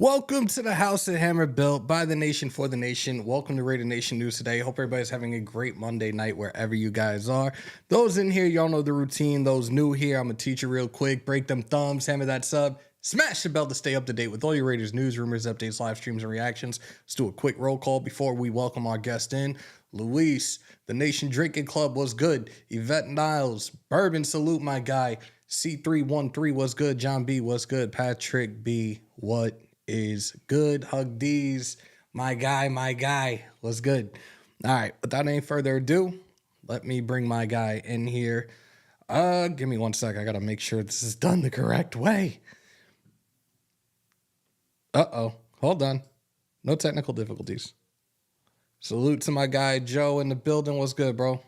Welcome to the House of Hammer, built by the nation for the nation. Welcome to Raider Nation News today. Hope everybody's having a great Monday night wherever you guys are. Those in here, y'all know the routine. Those new here, I'm gonna teach you real quick. Break them thumbs, hammer that sub, smash the bell to stay up to date with all your Raiders news, rumors, updates, live streams, and reactions. Let's do a quick roll call before we welcome our guest in. Luis, the Nation Drinking Club was good. Yvette Niles, Bourbon Salute, my guy. C313 was good. John B was good. Patrick B, what is good? Hug D's, my guy was good. All right, without any further ado, let me bring my guy in here. Give me 1 sec. I gotta make sure this is done the correct way. Hold on. No technical difficulties. Salute to my guy Joe in the building. What's good, bro?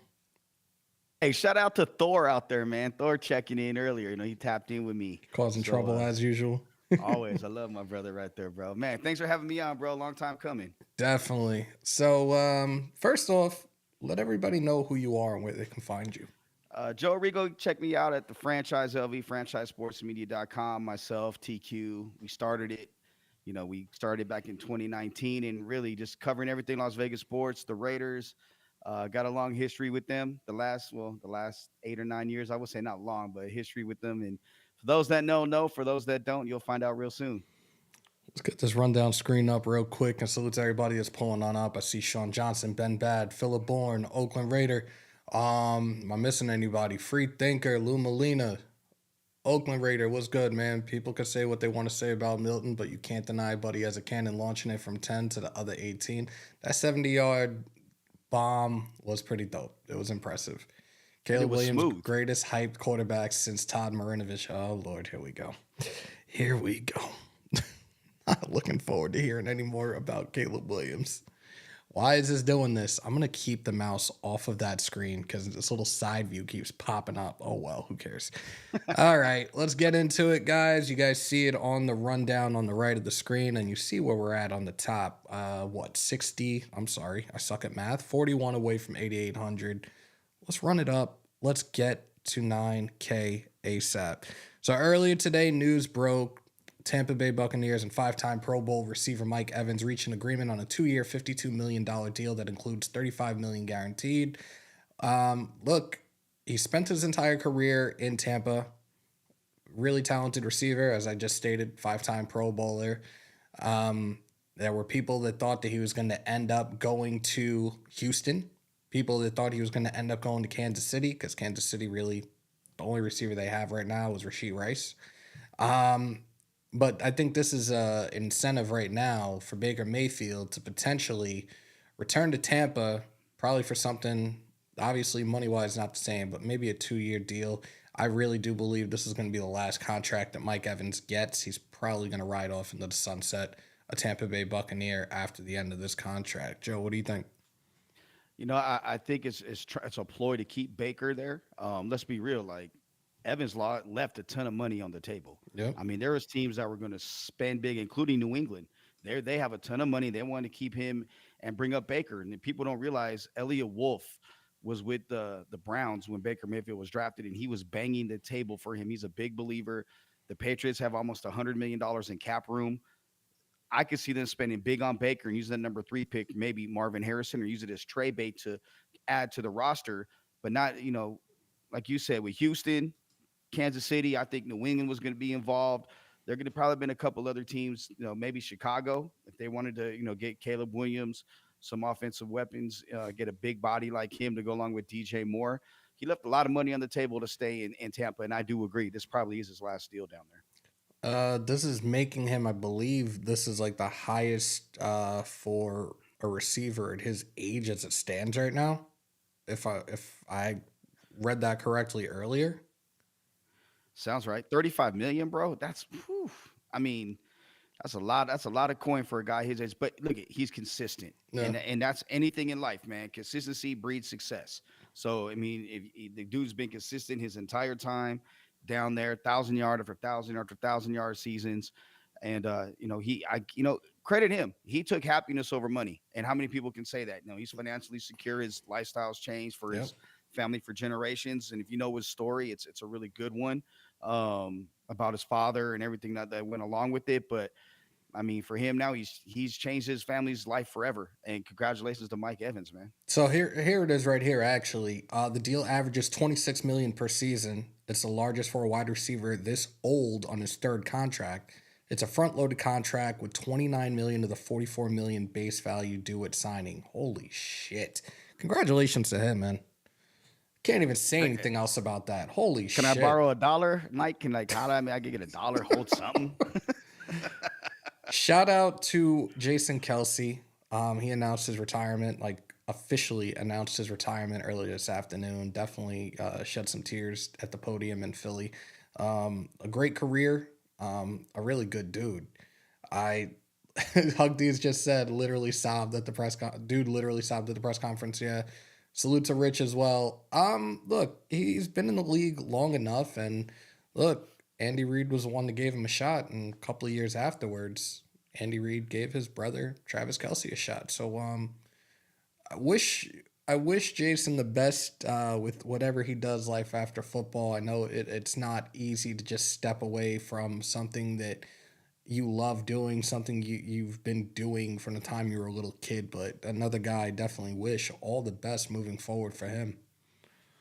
Hey, shout out to Thor out there, man. Thor checking in earlier. He tapped in with me. Causing trouble as usual. Always. I love my brother right there, bro. Man, thanks for having me on, bro. Long time coming. Definitely. So, first off, let everybody know who you are and where they can find you. Joe Rigo, check me out at the franchise LV, franchisesportsmedia.com. Myself, TQ. We started it. We started back in 2019 and really just covering everything Las Vegas sports, the Raiders. Got a long history with them. The last 8 or 9 years, I would say not long, but history with them. And for those that know. For those that don't, you'll find out real soon. Let's get this rundown screen up real quick and salute to everybody that's pulling on up. I see Sean Johnson, Ben Bad, Phillip Bourne, Oakland Raider. Am I missing anybody? Free Thinker, Lou Molina, Oakland Raider. What's good, man? People could say what they want to say about Milton, but you can't deny Buddy has a cannon launching it from 10 to the other 18. That 70-yard bomb was pretty dope. It was impressive. Caleb Williams, smooth. Greatest hyped quarterback since Todd Marinovich. Oh, Lord, here we go. Here we go. Not looking forward to hearing any more about Caleb Williams. Why is this doing this? I'm going to keep the mouse off of that screen because this little side view keeps popping up. Oh, well, who cares? All right, let's get into it, guys. You guys see it on the rundown on the right of the screen, and you see where we're at on the top. 60? I'm sorry. I suck at math. 41 away from 8,800. Let's run it up. Let's get to 9K ASAP. So earlier today, news broke. Tampa Bay Buccaneers and five-time Pro Bowl receiver Mike Evans reached an agreement on a 2-year, $52 million deal that includes $35 million guaranteed. Look, he spent his entire career in Tampa. Really talented receiver, as I just stated, five-time Pro Bowler. There were people that thought that he was going to end up going to Houston. People that thought he was going to end up going to Kansas City, because Kansas City really, the only receiver they have right now is Rashee Rice. But I think this is an incentive right now for Baker Mayfield to potentially return to Tampa, probably for something, obviously money-wise not the same, but maybe a 2-year deal. I really do believe this is going to be the last contract that Mike Evans gets. He's probably going to ride off into the sunset, a Tampa Bay Buccaneer, after the end of this contract. Joe, what do you think? I think it's a ploy to keep Baker there. Let's be real. Like, Evans left a ton of money on the table. Yep. I mean, there was teams that were going to spend big, including New England. They have a ton of money. They want to keep him and bring up Baker. And people don't realize Elliott Wolf was with the Browns when Baker Mayfield was drafted, and he was banging the table for him. He's a big believer. The Patriots have almost $100 million in cap room. I could see them spending big on Baker and using that number 3 pick, maybe Marvin Harrison, or use it as trade bait to add to the roster, but not, like you said, with Houston, Kansas City, I think New England was going to be involved. There could have probably been a couple other teams, maybe Chicago, if they wanted to, get Caleb Williams, some offensive weapons, get a big body like him to go along with DJ Moore. He left a lot of money on the table to stay in Tampa, and I do agree. This probably is his last deal down there. This is making him, I believe, this is like the highest for a receiver at his age as it stands right now. If I read that correctly earlier. Sounds right. 35 million, bro. That's, whew. I mean, that's a lot. That's a lot of coin for a guy his age. But look, he's consistent, and that's anything in life, man. Consistency breeds success. So I mean, if the dude's been consistent his entire time down there, 1,000-yard after 1,000 after 1,000-yard seasons, and credit him. He took happiness over money, and how many people can say that? He's financially secure. His lifestyle's changed for his family for generations, and if you know his story, it's a really good one about his father and everything that went along with it. But I mean, for him now, he's changed his family's life forever. And congratulations to Mike Evans, man. So here it is right here. Actually, the deal averages 26 million per season. It's the largest for a wide receiver this old on his third contract. It's a front-loaded contract with 29 million of the 44 million base value due at signing. Holy shit! Congratulations to him, man. Can't even say anything else about that. Holy Can I shit! borrow $1, Mike? Can like how do I can get $1? Hold something. Shout out to Jason Kelce. He announced his retirement, like officially announced his retirement earlier this afternoon. Definitely shed some tears at the podium in Philly. A great career. A really good dude. I Hug D's just said literally sobbed at the dude literally sobbed at the press conference. Yeah. Salute to Rich as well. Look, he's been in the league long enough, and look, Andy Reid was the one that gave him a shot, and a couple of years afterwards, Andy Reid gave his brother Travis Kelce a shot. So I wish I wish Jason the best with whatever he does life after football. I know it's not easy to just step away from something that you love doing, something you've been doing from the time you were a little kid, but another guy, I definitely wish all the best moving forward for him.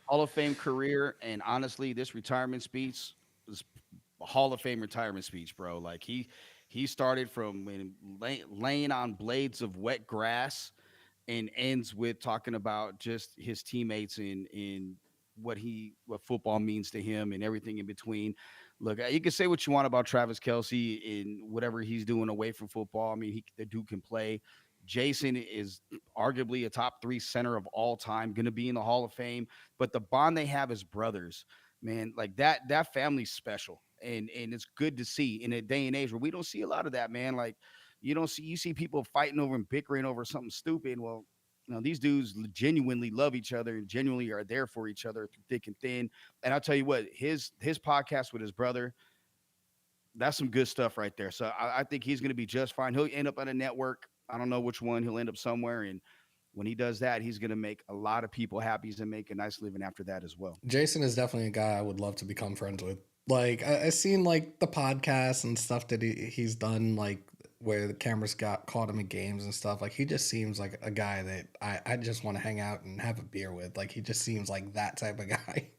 Hall of Fame career, and honestly, this retirement speech was a Hall of Fame retirement speech, bro. Like he started from when laying on blades of wet grass and ends with talking about just his teammates and what football means to him and everything in between. Look, you can say what you want about Travis Kelce and whatever he's doing away from football. I mean, the dude can play. Jason is arguably a top three center of all time, going to be in the Hall of Fame. But the bond they have as brothers, man, like that family's special, and it's good to see in a day and age where we don't see a lot of that, man. Like you see people fighting over and bickering over something stupid. Well, these dudes genuinely love each other and genuinely are there for each other through thick and thin. And I'll tell you what, his podcast with his brother, that's some good stuff right there. So I think he's going to be just fine. He'll end up on a network. I don't know which one. He'll end up somewhere. And when he does that, he's going to make a lot of people happy. He's going to make a nice living after that as well. Jason is definitely a guy I would love to become friends with. Like I've seen like the podcasts and stuff that he's done, like where the cameras got caught him in games and stuff. Like he just seems like a guy that I just want to hang out and have a beer with. Like he just seems like that type of guy.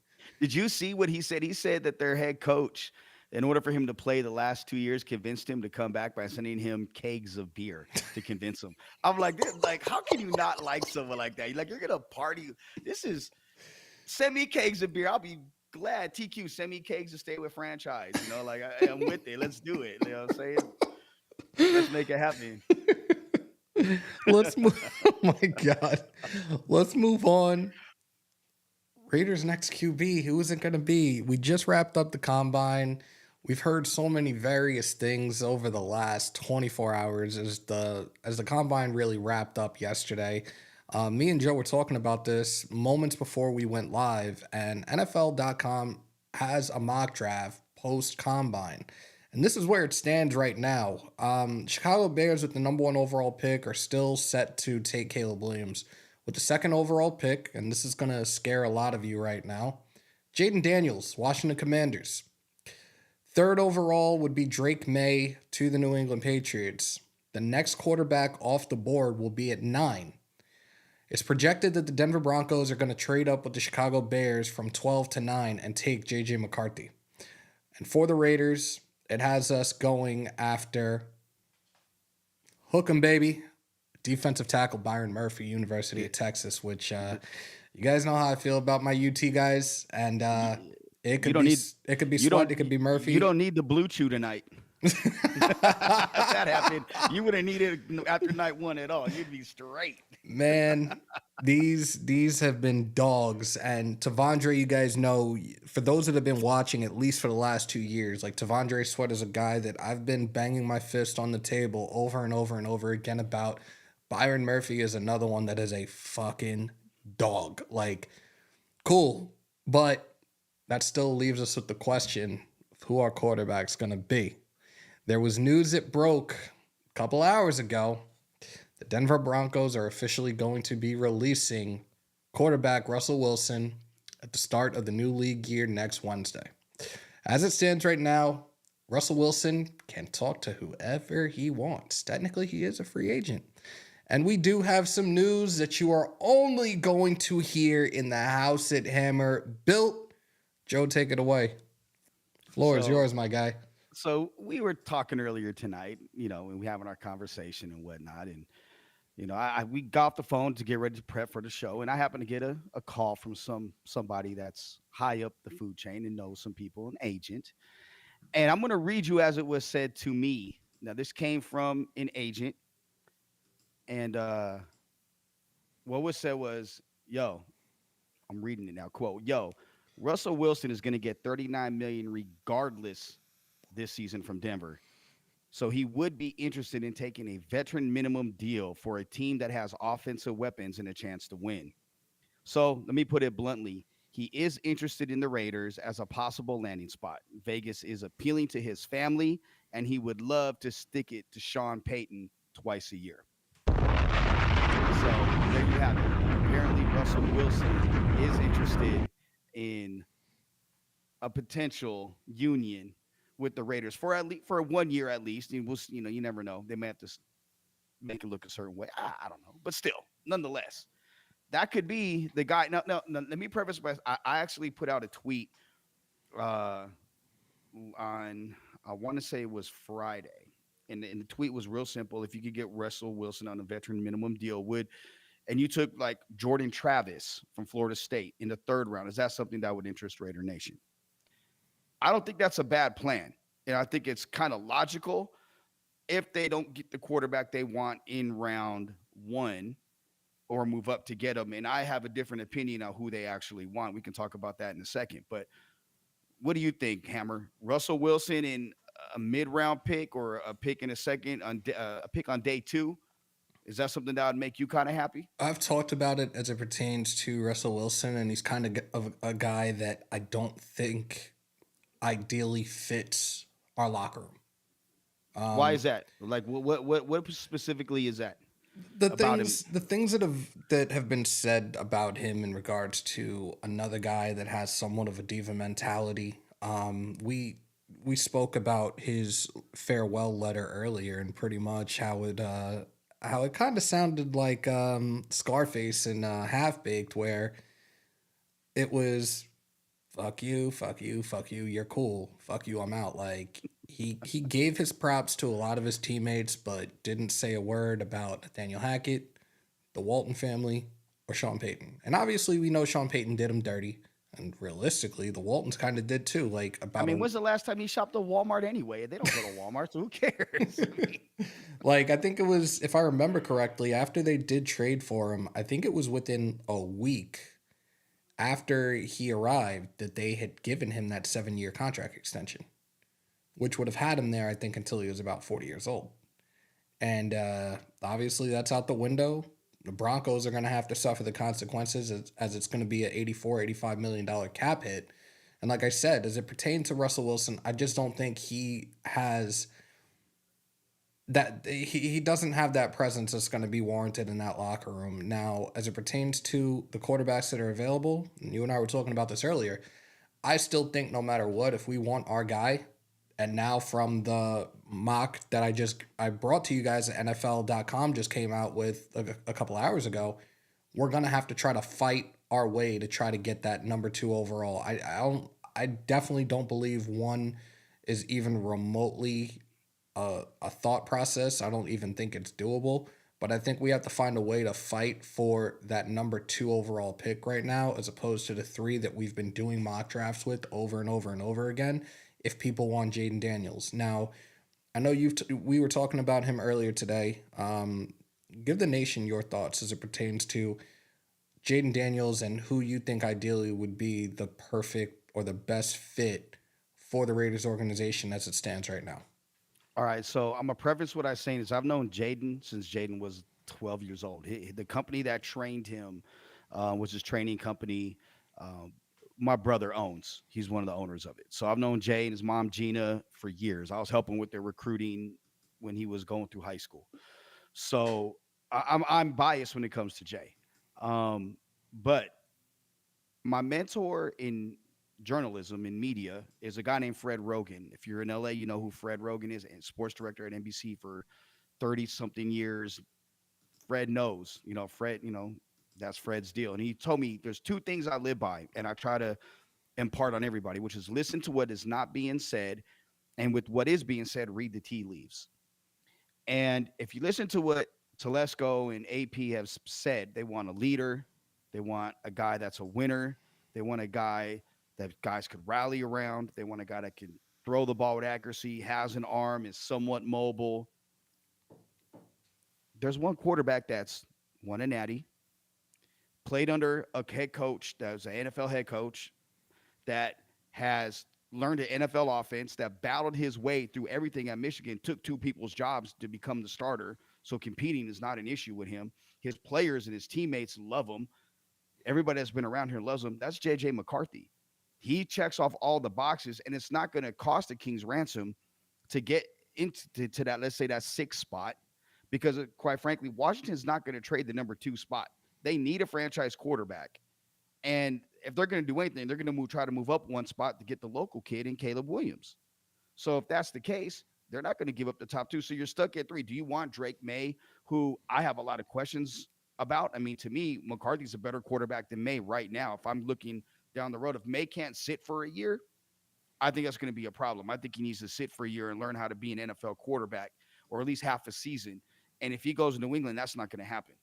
Did you see what he said? He said that their head coach, in order for him to play the last 2 years, convinced him to come back by sending him kegs of beer to convince him. I'm like, like, how can you not like someone like that? Like, you're gonna party. This is send me kegs of beer. I'll be glad. TQ, send me kegs to stay with franchise. Like I'm with it. Let's do it. You know what I'm saying? Let's make it happen. Let's move. Oh my God. Let's move on. Raiders' next QB. Who is it going to be? We just wrapped up the combine. We've heard so many various things over the last 24 hours as the combine really wrapped up yesterday. Me and Joe were talking about this moments before we went live, and NFL.com has a mock draft post combine. And this is where it stands right now. Chicago Bears with the number 1 overall pick are still set to take Caleb Williams. With the 2nd overall pick, and this is going to scare a lot of you right now, Jayden Daniels, Washington Commanders. 3rd overall would be Drake May to the New England Patriots. The next quarterback off the board will be at 9. It's projected that the Denver Broncos are going to trade up with the Chicago Bears from 12 to 9 and take J.J. McCarthy. And for the Raiders, it has us going after hook 'em, baby, defensive tackle Byron Murphy, University of Texas, which you guys know how I feel about my UT guys. And it could be Sweat, it could be Murphy. You don't need the blue chew tonight. If that happened, you wouldn't need it after night 1 at all. You'd be straight. Man, these have been dogs. And Tavondre, you guys know, for those that have been watching at least for the last 2 years, like Tavondre Sweat is a guy that I've been banging my fist on the table over and over and over again about. Byron Murphy is another one that is a fucking dog. Like, cool, but that still leaves us with the question of who our quarterback's going to be. There was news that broke a couple hours ago. The Denver Broncos are officially going to be releasing quarterback Russell Wilson at the start of the new league year next Wednesday. As it stands right now, Russell Wilson can talk to whoever he wants. Technically, he is a free agent. And we do have some news that you are only going to hear in the house at Hammer. Built. Joe, take it away. Floor is So yours, my guy. so we were talking earlier tonight, and we having our conversation and whatnot. And we got off the phone to get ready to prep for the show, and I happened to get a call from somebody that's high up the food chain and knows some people, an agent. And I'm gonna read you as it was said to me. Now, this came from an agent, and what was said was, "Yo, I'm reading it now. Quote, yo, Russell Wilson is gonna get 39 million regardless this season from Denver. So he would be interested in taking a veteran minimum deal for a team that has offensive weapons and a chance to win. So let me put it bluntly. He is interested in the Raiders as a possible landing spot. Vegas is appealing to his family, and he would love to stick it to Sean Payton twice a year. So there you have it. Apparently, Russell Wilson is interested in a potential union with the Raiders for at least for 1 year at least. And you never know. They may have to make it look a certain way. I don't know, but still, nonetheless, that could be the guy. No, no, no. Let me preface by I actually put out a tweet uh, on I want to say it was Friday, and the tweet was real simple. If you could get Russell Wilson on a veteran minimum deal, would and you took like Jordan Travis from Florida State in the third round, is that something that would interest Raider Nation? I don't think that's a bad plan. And I think it's kind of logical if they don't get the quarterback they want in round one or move up to get them. And I have a different opinion on who they actually want. We can talk about that in a second. But what do you think, Hammer? Russell Wilson in a mid-round pick or a pick in a second on a pick on day two? Is that something that would make you kind of happy? I've talked about it as it pertains to Russell Wilson, and he's kind of a guy that I don't think ideally fits our locker room. Why is that? Like, what specifically is that the about him? things the things that have been said about him in regards to another guy that has somewhat of a diva mentality. We spoke about his farewell letter earlier, and pretty much how it kind of sounded like Scarface and Half Baked, where it was fuck you, fuck you, fuck you, you're cool, fuck you, I'm out. Like he gave his props to a lot of his teammates, but didn't say a word about Nathaniel Hackett, the Walton family, or Sean Payton. And obviously, we know Sean Payton did him dirty, and realistically, the Waltons kind of did too. Like I about mean, a when's the last time he shopped at Walmart anyway? They don't go to Walmart, so who cares? I mean, like I think it was, if I remember correctly, after they did trade for him, I think it was within a week after he arrived that they had given him that 7 year contract extension, which would have had him there, I think, until he was about 40 years old. And obviously, that's out the window. The Broncos are going to have to suffer the consequences as it's going to be an $84, $85 million cap hit. And like I said, as it pertains to Russell Wilson, I just don't think he has that. He doesn't have that presence that's going to be warranted in that locker room. Now, as it pertains to the quarterbacks that are available, and you and I were talking about this earlier, I still think no matter what, if we want our guy, and now from the mock that I brought to you guys at NFL.com just came out with a couple hours ago, we're gonna have to try to fight our way to try to get that number two overall. I definitely don't believe one is even remotely a thought process. I don't even think it's doable. But I think we have to find a way to fight for that number two overall pick right now, as opposed to the three that we've been doing mock drafts with over and over and over again. If people want Jayden Daniels, now I know we were talking about him earlier today. Give the nation your thoughts as it pertains to Jayden Daniels and who you think ideally would be the perfect or the best fit for the Raiders organization as it stands right now. all right, so I'm gonna preface what I'm saying is I've known Jayden since Jayden was 12 years old. The company that trained him was his training company. Um, my brother owns. He's one of the owners of it. So I've known Jay and his mom Gina for years. I was helping with their recruiting when he was going through high school. So I'm biased when it comes to Jay. But my mentor in journalism and media is a guy named Fred Rogan. If you're in LA, you know who Fred Rogan is, and sports director at NBC for 30 something years. Fred knows, Fred, that's Fred's deal. And he told me there's two things I live by and I try to impart on everybody, which is listen to what is not being said. And with what is being said, read the tea leaves. And if you listen to what Telesco and AP have said, they want a leader. They want a guy that's a winner. They want a guy that guys could rally around. They want a guy that can throw the ball with accuracy, has an arm, is somewhat mobile. There's one quarterback that's won a natty, played under a head coach that was an NFL head coach that has learned an NFL offense, that battled his way through everything at Michigan, took two people's jobs to become the starter. So competing is not an issue with him. His players and his teammates love him. Everybody that's been around here loves him. That's JJ McCarthy. He checks off all the boxes, and it's not going to cost the King's ransom to get into that, let's say that sixth spot, because quite frankly, Washington's not going to trade the number 2 spot. They need a franchise quarterback. And if they're going to do anything, they're going to try to move up one spot to get the local kid in Caleb Williams. So if that's the case, they're not going to give up the top 2. So you're stuck at 3. Do you want Drake May, who I have a lot of questions about? I mean, to me, McCarthy's a better quarterback than May right now. If I'm looking down the road, if May can't sit for a year, I think that's going to be a problem. I think he needs to sit for a year and learn how to be an NFL quarterback, or at least half a season. And if he goes to New England, that's not going to happen.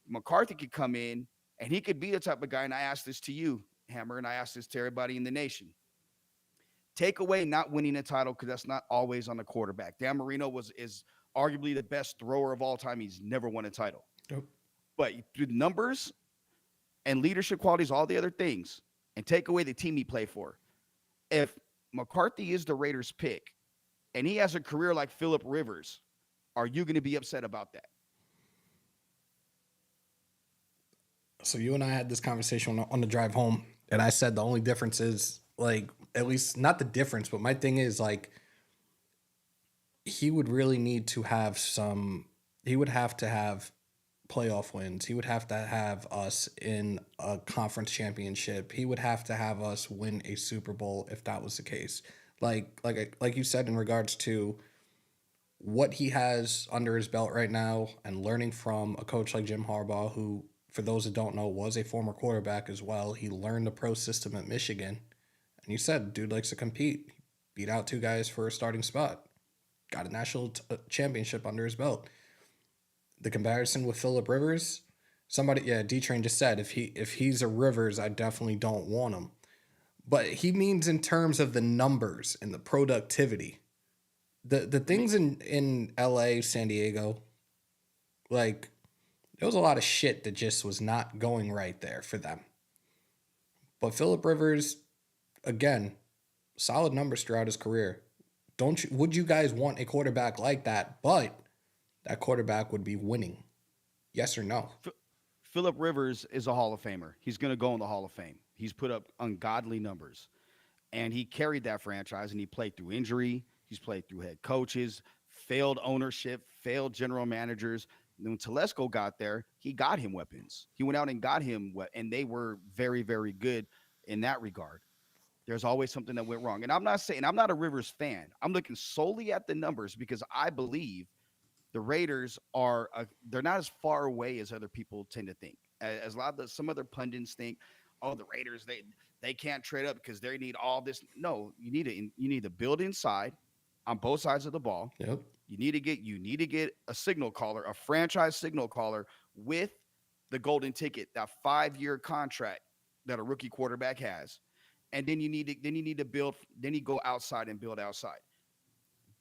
McCarthy could come in and he could be the type of guy, and I asked this to you, Hammer, and I asked this to everybody in the nation. Take away not winning a title, because that's not always on the quarterback. Dan Marino is arguably the best thrower of all time. He's never won a title. Nope. But through numbers and leadership qualities, all the other things, and take away the team he played for. If McCarthy is the Raiders' pick and he has a career like Phillip Rivers, are you going to be upset about that? So you and I had this conversation on the drive home, and I said the only difference is, like, at least not the difference, but my thing is, like, he would really need to have he would have to have playoff wins. He would have to have us in a conference championship. He would have to have us win a Super Bowl if that was the case. Like you said, in regards to what he has under his belt right now and learning from a coach like Jim Harbaugh, who, for those that don't know, was a former quarterback as well. He learned the pro system at Michigan. And you said, dude likes to compete. Beat out 2 guys for a starting spot. Got a national championship under his belt. The comparison with Phillip Rivers, D-Train just said, if he's a Rivers, I definitely don't want him. But he means in terms of the numbers and the productivity. The things in LA, San Diego, like, there was a lot of shit that just was not going right there for them. But Phillip Rivers, again, solid numbers throughout his career. Would you guys want a quarterback like that? But that quarterback would be winning. Yes or no? Phillip Rivers is a Hall of Famer. He's going to go in the Hall of Fame. He's put up ungodly numbers. And he carried that franchise, and he played through injury. He's played through head coaches, failed ownership, failed general managers. And when Telesco got there, he got him weapons. He went out and got him, and they were very, very good in that regard. There's always something that went wrong. And I'm not a Rivers fan. I'm looking solely at the numbers because I believe the Raiders they're not as far away as other people tend to think. As some other pundits think, oh, the Raiders, they can't trade up because they need all this. No, you need to build inside on both sides of the ball. Yep. You need to get a signal caller, a franchise signal caller with the golden ticket, that 5-year contract that a rookie quarterback has. And then you need to build, then you go outside and build outside.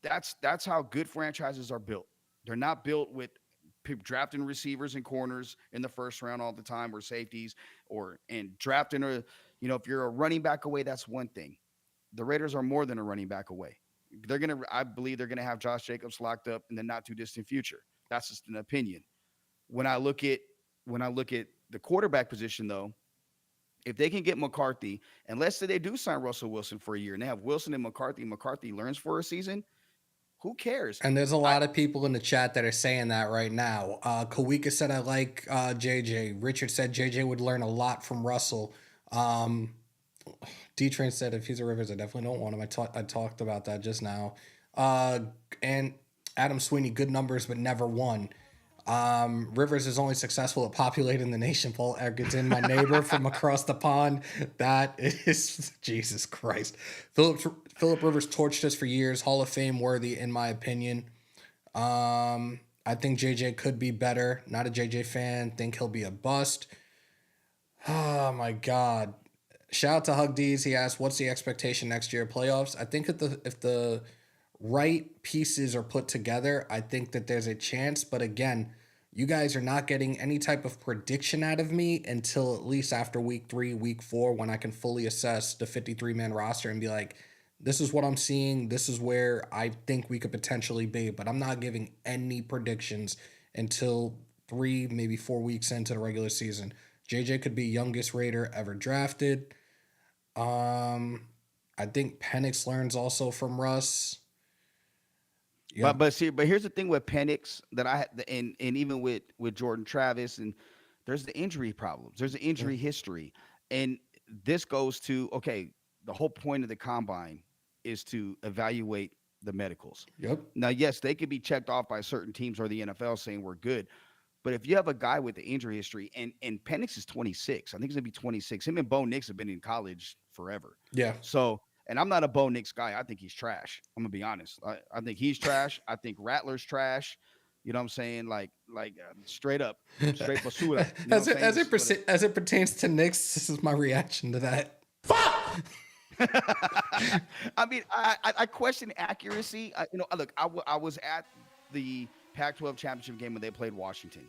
That's how good franchises are built. They're not built with drafting receivers and corners in the first round all the time, or safeties, and drafting if you're a running back away, that's one thing. The Raiders are more than a running back away. I believe they're gonna have Josh Jacobs locked up in the not too distant future. That's just an opinion. When I look at the quarterback position, though, if they can get McCarthy, and let's say they do sign Russell Wilson for a year and they have Wilson and McCarthy learns for a season, who cares? And there's a lot of people in the chat that are saying that right now. Kawika said, I like JJ. Richard said JJ would learn a lot from Russell. D-Train said if he's a Rivers, I definitely don't want him. I talked about that just now. And Adam Sweeney, good numbers, but never won. Rivers is only successful at populating the nation. Paul Edgerton, my neighbor from across the pond. That is Jesus Christ. Philip Rivers torched us for years. Hall of Fame worthy, in my opinion. I think JJ could be better. Not a JJ fan. Think he'll be a bust. Oh my God. Shout out to Hug D's. He asked, "What's the expectation next year? Playoffs?" I think if the right pieces are put together, I think that there's a chance. But again, you guys are not getting any type of prediction out of me until at least after week 3, week 4, when I can fully assess the 53-man roster and be like, this is what I'm seeing. This is where I think we could potentially be. But I'm not giving any predictions until 3, maybe 4 weeks into the regular season. JJ could be youngest Raider ever drafted. I think Penix learns also from Russ. But Yep. but here's the thing with Penix that I had, and even with Jordan Travis, and there's the injury problems. There's the Yep. injury history, and this goes to okay. The whole point of the combine is to evaluate the medicals. Yep. Now, yes, they could be checked off by certain teams or the NFL saying we're good, but if you have a guy with the injury history, and Penix is 26, I think he's gonna be 26. Him and Bo Nix have been in college forever. Yeah. So, and I'm not a Bo Nix guy. I think he's trash. I'm gonna be honest. I think he's trash. I think Rattler's trash. You know what I'm saying? Straight up, straight basura. You know what I'm saying? This is what it. As it pertains to Knicks, this is my reaction to that. I mean, I question accuracy. Look, I was at the Pac-12 championship game when they played Washington,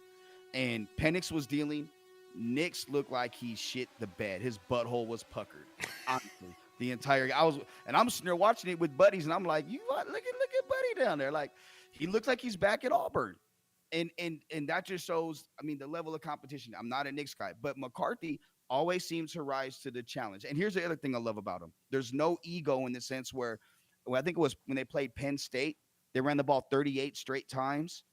and Penix was dealing. Knicks looked like he shit the bed. His butthole was puckered. Honestly, the entire I'm sitting there watching it with buddies, and I'm like, you what? Look at Buddy down there. Like he looks like he's back at Auburn. And that just shows, I mean, the level of competition. I'm not a Knicks guy, but McCarthy always seems to rise to the challenge. And here's the other thing I love about him. There's no ego in the sense where, well, I think it was when they played Penn State, they ran the ball 38 straight times.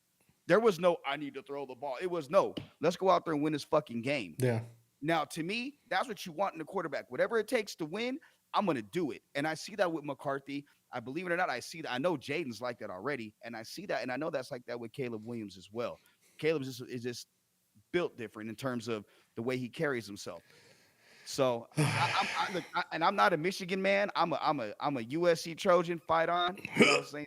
There was no, I need to throw the ball. It was no, let's go out there and win this fucking game. Yeah. Now, to me, that's what you want in a quarterback. Whatever it takes to win, I'm going to do it. And I see that with McCarthy. I believe it or not, I see that. I know Jayden's like that already. And I see that. And I know that's like that with Caleb Williams as well. Caleb is just built different in terms of the way he carries himself. So and I'm not a Michigan man. I'm a USC Trojan. Fight on. You know what I'm saying?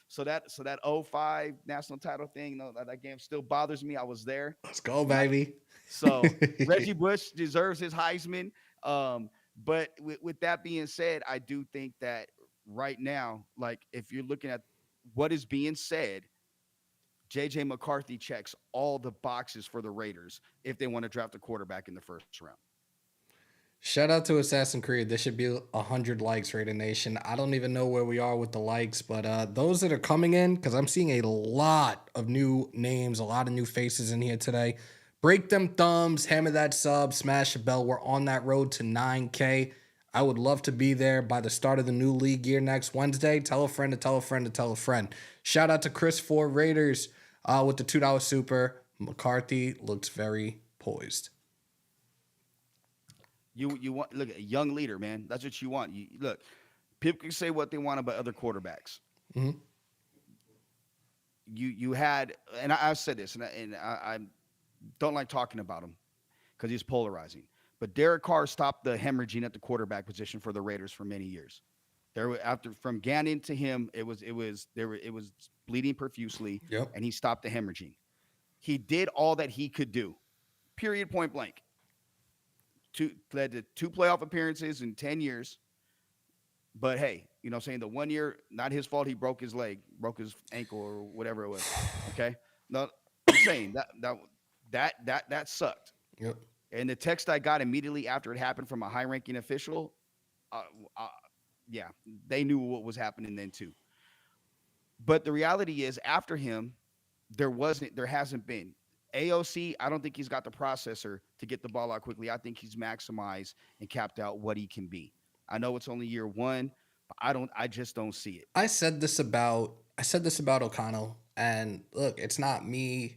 So that '05 national title thing, that game still bothers me. I was there. Let's go, You know, baby. so Reggie Bush deserves his Heisman. But with that being said, I do think that right now, like if you're looking at what is being said, JJ McCarthy checks all the boxes for the Raiders if they want to draft a quarterback in the first round. Shout out to Assassin's Creed. There should be 100 likes, Raider Nation. I don't even know where we are with the likes, but those that are coming in, because I'm seeing a lot of new names, a lot of new faces in here today. Break them thumbs, hammer that sub, smash the bell. We're on that road to 9K. I would love to be there by the start of the new league year next Wednesday. Tell a friend to tell a friend to tell a friend. Shout out to Chris for Raiders with the $2 super. McCarthy looks very poised. You want look a young leader, man. That's what you want. You look, people can say what they want about other quarterbacks. Mm-hmm. You had, and I've said this, and I don't like talking about him because he's polarizing. But Derek Carr stopped the hemorrhaging at the quarterback position for the Raiders for many years. After from Gannon to him, it was bleeding profusely, Yep. and he stopped the hemorrhaging. He did all that he could do. Period. Point blank. Led to 2 playoff appearances in 10 years. But hey, you know what I'm saying? The 1 year, not his fault. He broke his leg, broke his ankle or whatever it was. Okay. No, I'm saying that sucked. Yep. And the text I got immediately after it happened from a high ranking official, uh, uh, yeah, they knew what was happening then too. But the reality is after him, there hasn't been. AOC, I don't think he's got the processor to get the ball out quickly. I think he's maximized and capped out what he can be. I know it's only year 1, but I just don't see it. I said this about O'Connell, and look, it's not me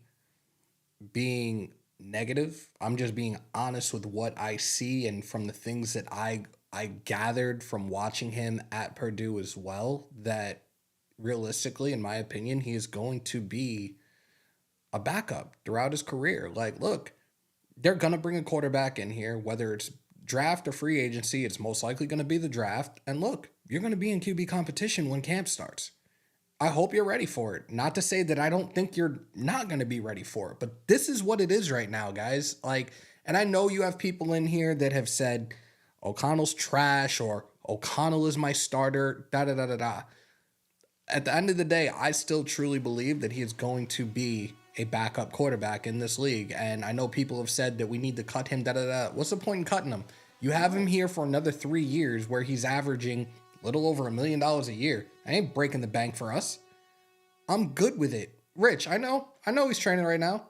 being negative. I'm just being honest with what I see and from the things that I I gathered from watching him at Purdue as well that realistically, in my opinion, he is going to be a backup throughout his career. Like, look, they're going to bring a quarterback in here, whether it's draft or free agency, it's most likely going to be the draft. And look, you're going to be in QB competition when camp starts. I hope you're ready for it. Not to say that I don't think you're not going to be ready for it, but this is what it is right now, guys. Like, and I know you have people in here that have said O'Connell's trash or O'Connell is my starter, da da da da da. At the end of the day, I still truly believe that he is going to be a backup quarterback in this league. And I know people have said that we need to cut him, da da da. What's the point in cutting him? You have him here for another 3 years where he's averaging a little over $1 million a year. I ain't breaking the bank for us. I'm good with it. Rich, I know he's training right now.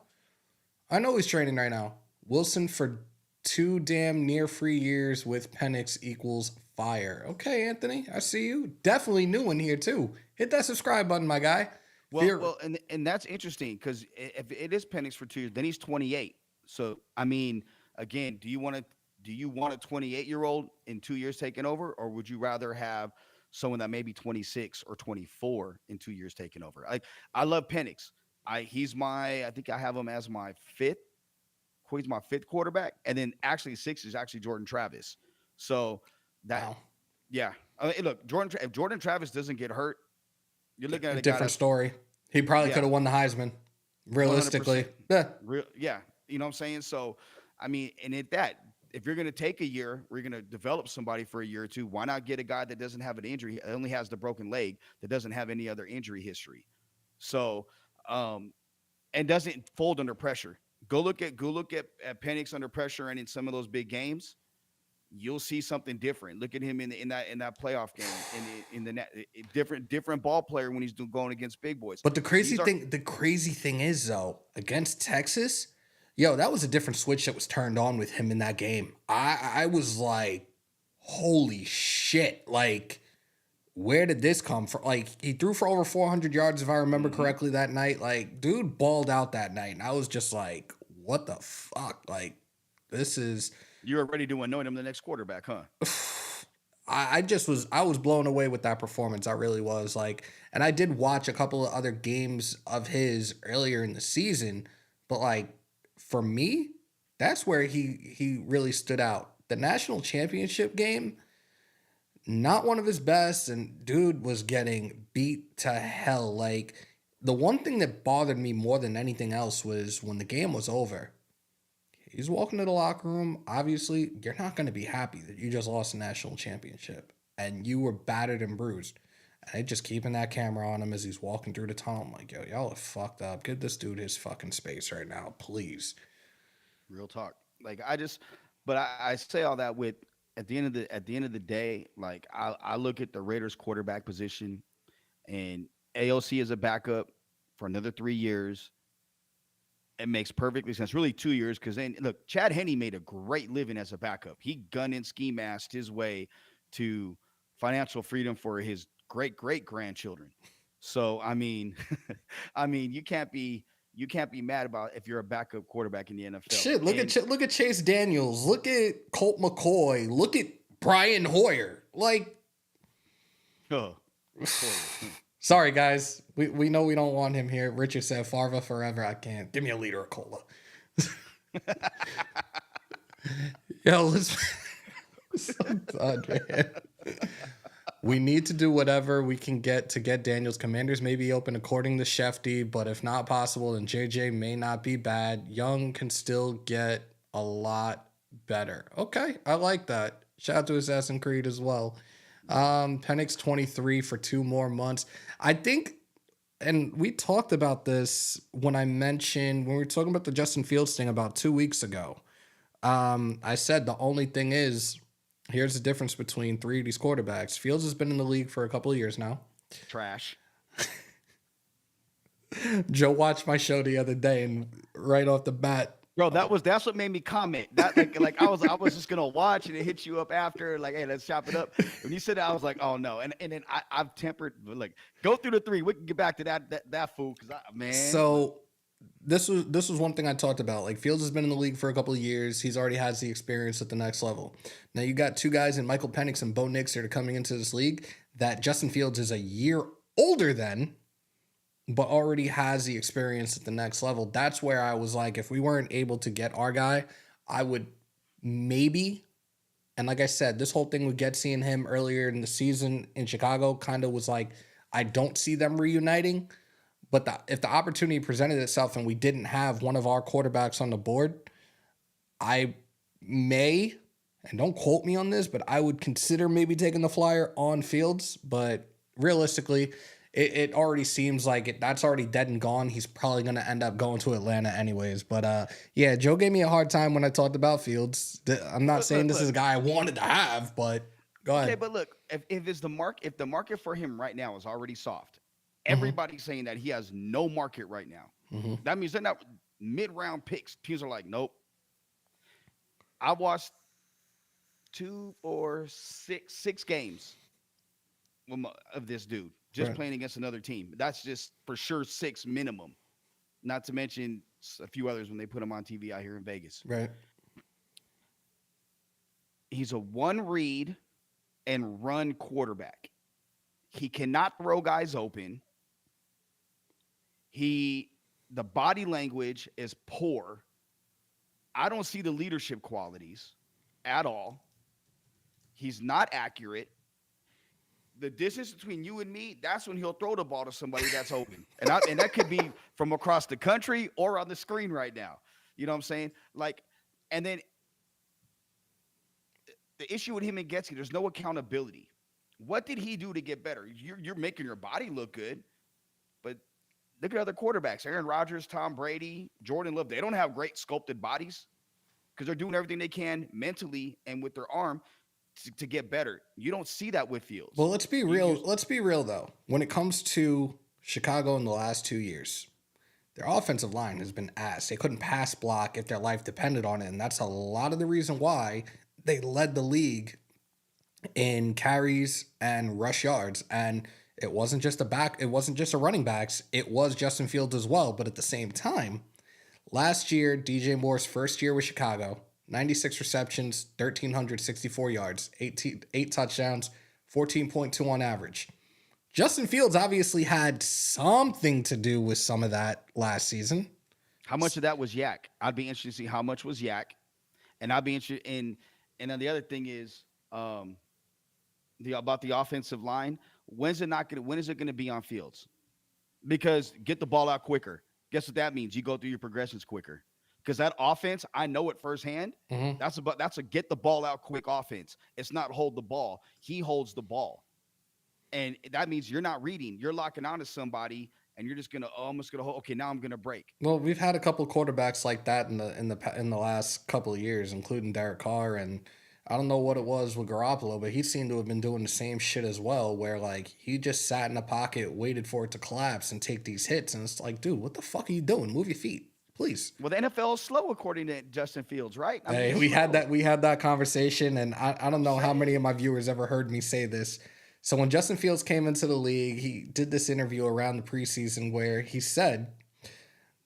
Wilson for 2 damn near free years with Penix equals fire. Okay, Anthony, I see you. Definitely new in here too. Hit that subscribe button, my guy. And that's interesting because if it is Penix for 2 years, then he's 28. So I mean, again, do you want a 28-year-old in 2 years taking over, or would you rather have someone that may be 26 or 24 in 2 years taking over? I love Penix. I think I have him as my fifth. He's my 5th quarterback, and then actually 6 is actually Jordan Travis. So that, wow. Yeah. Look, if Jordan Travis doesn't get hurt, you're looking at a different story. He probably could have won the Heisman, realistically. 100%. Yeah. You know what I'm saying? So, I mean, and if you're going to take a year, we're going to develop somebody for a year or two, why not get a guy that doesn't have an injury, only has the broken leg, that doesn't have any other injury history? So, and doesn't fold under pressure. Go look at Penix under pressure and in some of those big games, you'll see something different. Look at him in that playoff game, in the different ball player when he's going against big boys. But the crazy thing is though, against Texas, that was a different switch that was turned on with him in that game. I was like, holy shit! Like, where did this come from? Like, he threw for over 400 yards, if I remember correctly, that night. Like, dude balled out that night. And I was just like, what the fuck? Like, this is... You were ready to anoint him the next quarterback, huh? I was blown away with that performance. I really was. Like, and I did watch a couple of other games of his earlier in the season. But, like, for me, that's where he really stood out. The national championship game... Not one of his best, and dude was getting beat to hell. Like, the one thing that bothered me more than anything else was when the game was over, he's walking to the locker room. Obviously, you're not going to be happy that you just lost a national championship, and you were battered and bruised. And they just keeping that camera on him as he's walking through the tunnel. I'm like, yo, y'all are fucked up. Give this dude his fucking space right now, please. Real talk. Like, I say all that with... At the end of the day, like I look at the Raiders quarterback position, and AOC is a backup for another 3 years. It makes perfectly sense. Really 2 years, because then look, Chad Henne made a great living as a backup. He gun and ski masked his way to financial freedom for his great grandchildren. So I mean, you can't be mad about if you're a backup quarterback in the NFL. Shit, look at Chase Daniels. Look at Colt McCoy. Look at Brian Hoyer. Like, sorry guys, we know we don't want him here. Richard said Farva forever. I can't. Give me a liter of cola. Yo, let's. So done, man. We need to do whatever we can get to get Daniels. Commanders may be open according to Shefty, but if not possible, then JJ may not be bad. Young can still get a lot better. Okay, I like that. Shout out to Assassin's Creed as well. Penix 23 for 2 more months. I think, and we talked about this when we were talking about the Justin Fields thing about 2 weeks ago. I said the only thing is, here's the difference between 3 of these quarterbacks. Fields has been in the league for a couple of years now. Trash. Joe watched my show the other day, and right off the bat, bro, that's what made me comment. That like I was just gonna watch and it hit you up after, like, hey, let's chop it up. When you said that, I was like, oh no. And then I've tempered, like, go through the 3. We can get back to that fool, because man. So this was one thing I talked about. Like Fields has been in the league for a couple of years. He's already has the experience at the next level. Now you got two guys in Michael Penix and Bo Nix that are coming into this league that Justin Fields is a year older than, but already has the experience at the next level. That's where I was like, if we weren't able to get our guy, I would maybe. And like I said, this whole thing with Getsy and him earlier in the season in Chicago kind of was like, I don't see them reuniting. But if the opportunity presented itself and we didn't have one of our quarterbacks on the board, I may, and don't quote me on this, but I would consider maybe taking the flyer on Fields. But realistically, it already seems like that's already dead and gone. He's probably going to end up going to Atlanta anyways. But yeah, Joe gave me a hard time when I talked about Fields. I'm not saying this is a guy I wanted to have, but go ahead. Okay, but look, if if the market for him right now is already soft, Mm-hmm. everybody's saying that he has no market right now. Mm-hmm. That means they're not mid-round picks. Teams are like, nope. I watched two, four, six games of this dude just Right. playing against another team. That's just for sure six minimum. Not to mention a few others when they put him on TV out here in Vegas. Right. He's a one read and run quarterback. He cannot throw guys open. He the body language is poor. I don't see the leadership qualities at all. He's not accurate. The distance between you and me, that's when he'll throw the ball to somebody that's open. And that could be from across the country or on the screen right now. You know what I'm saying? Like, and then the issue with him and Getsy, there's no accountability. What did he do to get better? You're making your body look good, but look at other quarterbacks. Aaron Rodgers, Tom Brady, Jordan Love. They don't have great sculpted bodies because they're doing everything they can mentally and with their arm to get better. You don't see that with Fields. Well, let's be real. Let's be real though. When it comes to Chicago in the last 2 years, their offensive line has been ass. They couldn't pass block if their life depended on it, and that's a lot of the reason why they led the league in carries and rush yards. And it wasn't just it wasn't just a running backs. It was Justin Fields as well. But at the same time, last year, DJ Moore's first year with Chicago, 96 receptions, 1,364 yards, eight touchdowns, 14.2 on average. Justin Fields obviously had something to do with some of that last season. How much of that was Yak? I'd be interested to see how much was Yak, and I'd be interested in. And then the other thing is the about the offensive line. When's it not going? When is it going to be on Fields? Because get the ball out quicker. Guess what that means? You go through your progressions quicker. Because that offense, I know it firsthand. Mm-hmm. That's a get the ball out quick offense. It's not hold the ball. He holds the ball, and that means you're not reading. You're locking onto somebody, and you're just gonna almost gonna hold. Okay, now I'm gonna break. Well, we've had a couple quarterbacks like that in the last couple of years, including Derek Carr, and I don't know what it was with Garoppolo, but he seemed to have been doing the same shit as well, where like he just sat in the pocket, waited for it to collapse and take these hits, and it's like, dude, what the fuck are you doing? Move your feet, please. Well, the NFL is slow according to Justin Fields, right? I mean, Hey, it's we had slow. that conversation, and I don't I'm know how saying. many of my viewers ever heard me say this. So when Justin Fields came into the league, he did this interview around the preseason where he said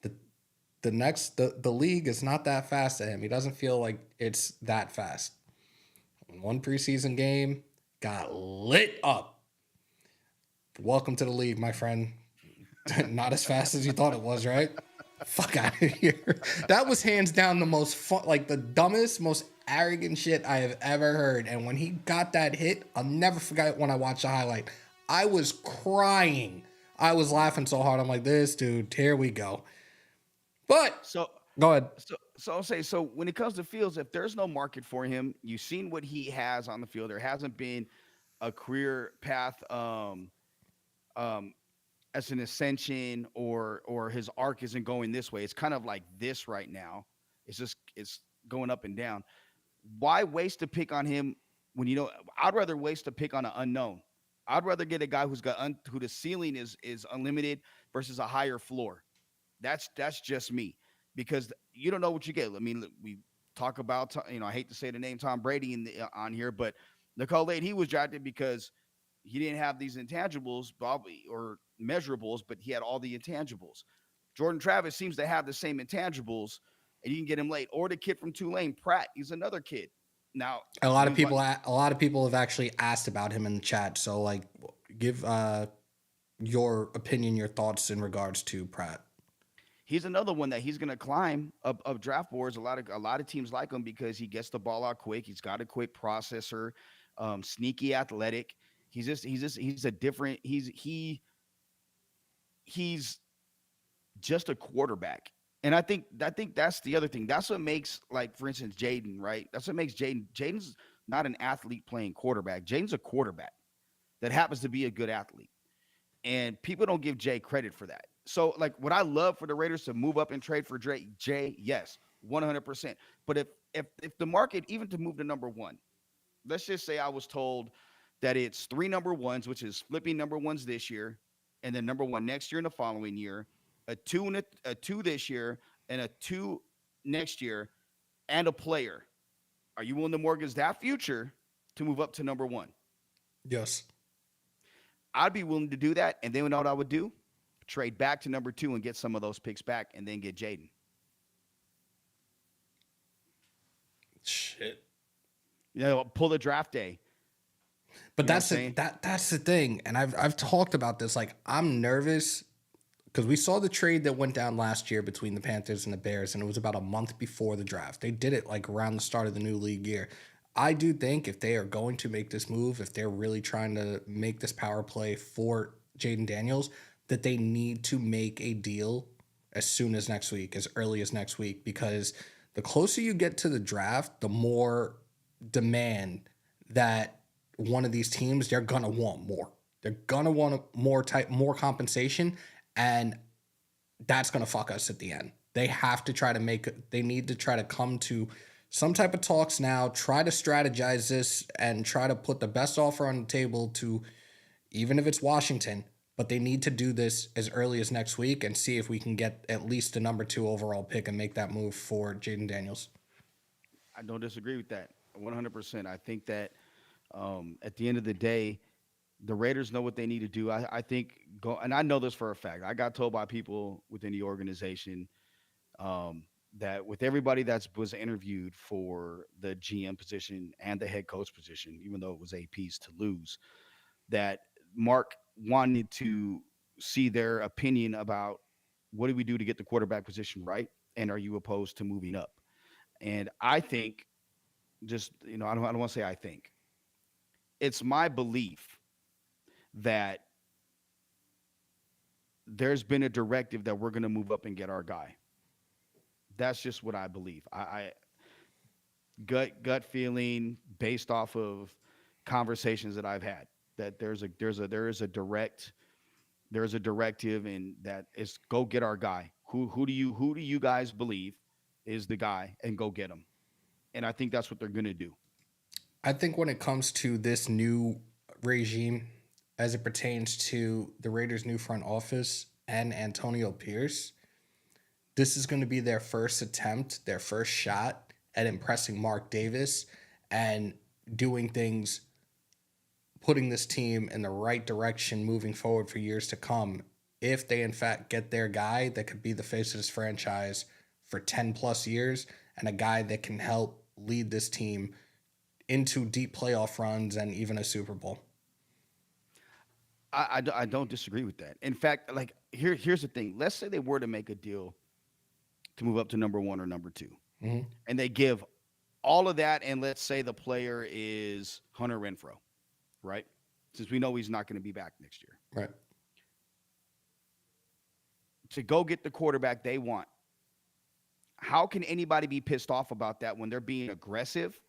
that the league is not that fast to him. He doesn't feel like it's that fast. One preseason game got lit up. Welcome to the league, my friend. Not as fast as you thought it was, right? Fuck out of here. That was hands down the most fun, like the dumbest, most arrogant shit I have ever heard. And when he got that hit, I'll never forget when I watched the highlight. I was crying. I was laughing so hard. I'm like, this dude, here we go. But So go ahead. so I'll say so when it comes to Fields, if there's no market for him, you've seen what he has on the field. There hasn't been a career path um as an ascension or his arc isn't going this way. It's kind of like this right now. It's going up and down. Why waste a pick on him when you know I'd rather waste a pick on an unknown. I'd rather get a guy who the ceiling is unlimited versus a higher floor. That's just me because you don't know what you get. I mean, we talk about I hate to say the name Tom Brady on here, but look how late he was drafted because he didn't have these intangibles, probably or measurables, but he had all the intangibles. Jordan Travis seems to have the same intangibles, and you can get him late. Or the kid from Tulane, Pratt, he's another kid. Now, A lot of people have actually asked about him in the chat. So like, give your opinion, your thoughts in regards to Pratt. he's another one that he's going to climb up draft boards. A lot of teams like him because he gets the ball out quick. He's got a quick processor, sneaky, athletic. He's a different. He's just a quarterback. And I think that's the other thing. That's what makes, like, for instance, Jayden, right? That's what makes Jayden. Jayden's not an athlete playing quarterback. Jayden's a quarterback that happens to be a good athlete. And people don't give Jay credit for that. So, like, would I love for the Raiders to move up and trade for Jay? Yes, 100%. But if the market, even to move to number one, let's just say I was told that it's three number ones, which is flipping number ones this year, and then number one next year and the following year, a two this year, and a two next year, and a player. Are you willing to mortgage that future to move up to number one? Yes. I'd be willing to do that. And then you know what I would do? Trade back to number two and get some of those picks back and then get Jayden. Shit. Pull the draft day. But that's the thing, and I've talked about this. Like, I'm nervous because we saw the trade that went down last year between the Panthers and the Bears, and it was about a month before the draft. They did it like around the start of the new league year. I do think if they are going to make this move, if they're really trying to make this power play for Jayden Daniels, that they need to make a deal as soon as next week, as early as next week, because the closer you get to the draft, the more demand that one of these teams, they're gonna want more. They're gonna want more compensation, and that's gonna fuck us at the end. They have to try to they need to try to come to some type of talks now, try to strategize this and try to put the best offer on the table to, even if it's Washington, but they need to do this as early as next week and see if we can get at least the number 2 overall pick and make that move for Jayden Daniels. I don't disagree with that 100%. I think that at the end of the day, the Raiders know what they need to do. I think and I know this for a fact. I got told by people within the organization that with everybody that was interviewed for the GM position and the head coach position, even though it was AP's to lose, that Mark wanted to see their opinion about what do we do to get the quarterback position right, and are you opposed to moving up? And I think, I don't want to say I think. It's my belief that there's been a directive that we're going to move up and get our guy. That's just what I believe. I gut feeling based off of conversations that I've had that there is a directive, and that is go get our guy. Who do you guys believe is the guy, and go get him? And I think that's what they're going to do. I think when it comes to this new regime, as it pertains to the Raiders' new front office and Antonio Pierce, this is going to be their first attempt, their first shot at impressing Mark Davis and doing things, putting this team in the right direction moving forward for years to come. If they, in fact, get their guy that could be the face of this franchise for 10 plus years, and a guy that can help lead this team into deep playoff runs and even a Super Bowl. I don't disagree with that. In fact, like, here's the thing. Let's say they were to make a deal to move up to number one or number 2, and they give all of that, and let's say the player is Hunter Renfrow, right? Since we know he's not going to be back next year. Right. To go get the quarterback they want. How can anybody be pissed off about that when they're being aggressive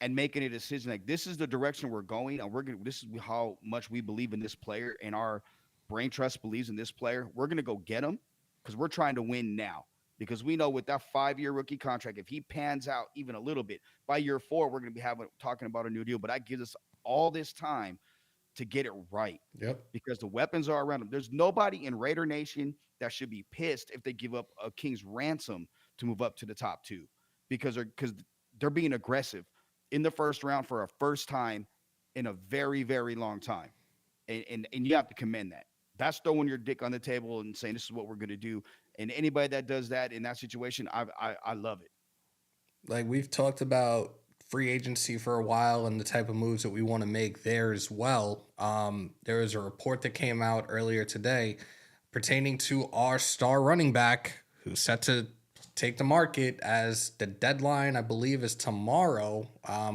and making a decision like this is the direction we're going, and this is how much we believe in this player, and our brain trust believes in this player. We're going to go get him because we're trying to win now. Because we know with that 5-year rookie contract, if he pans out even a little bit, by year 4, we're going to be talking about a new deal. But that gives us all this time to get it right. Yep. Because the weapons are around him. There's nobody in Raider Nation that should be pissed if they give up a king's ransom to move up to the top 2, because they're being aggressive in the first round for a first time in a very, very long time. And you have to commend that. That's throwing your dick on the table and saying this is what we're going to do. And anybody that does that in that situation, I love it. Like we've talked about free agency for a while and the type of moves that we want to make there as well. There was a report that came out earlier today pertaining to our star running back who's set to take the market as the deadline, I believe, is tomorrow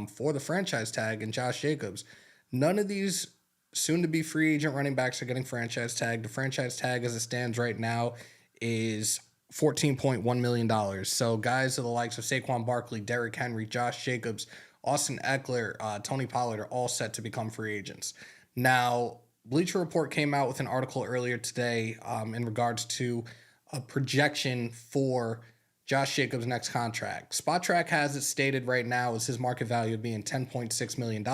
for the franchise tag, and Josh Jacobs. None of these soon to be free agent running backs are getting franchise tag. The franchise tag as it stands right now is $14.1 million. So guys of the likes of Saquon Barkley, Derrick Henry, Josh Jacobs, Austin Eckler, Tony Pollard are all set to become free agents. Now, Bleacher Report came out with an article earlier today in regards to a projection for Josh Jacobs' next contract. Spot has it stated right now as his market value being $10.6 million.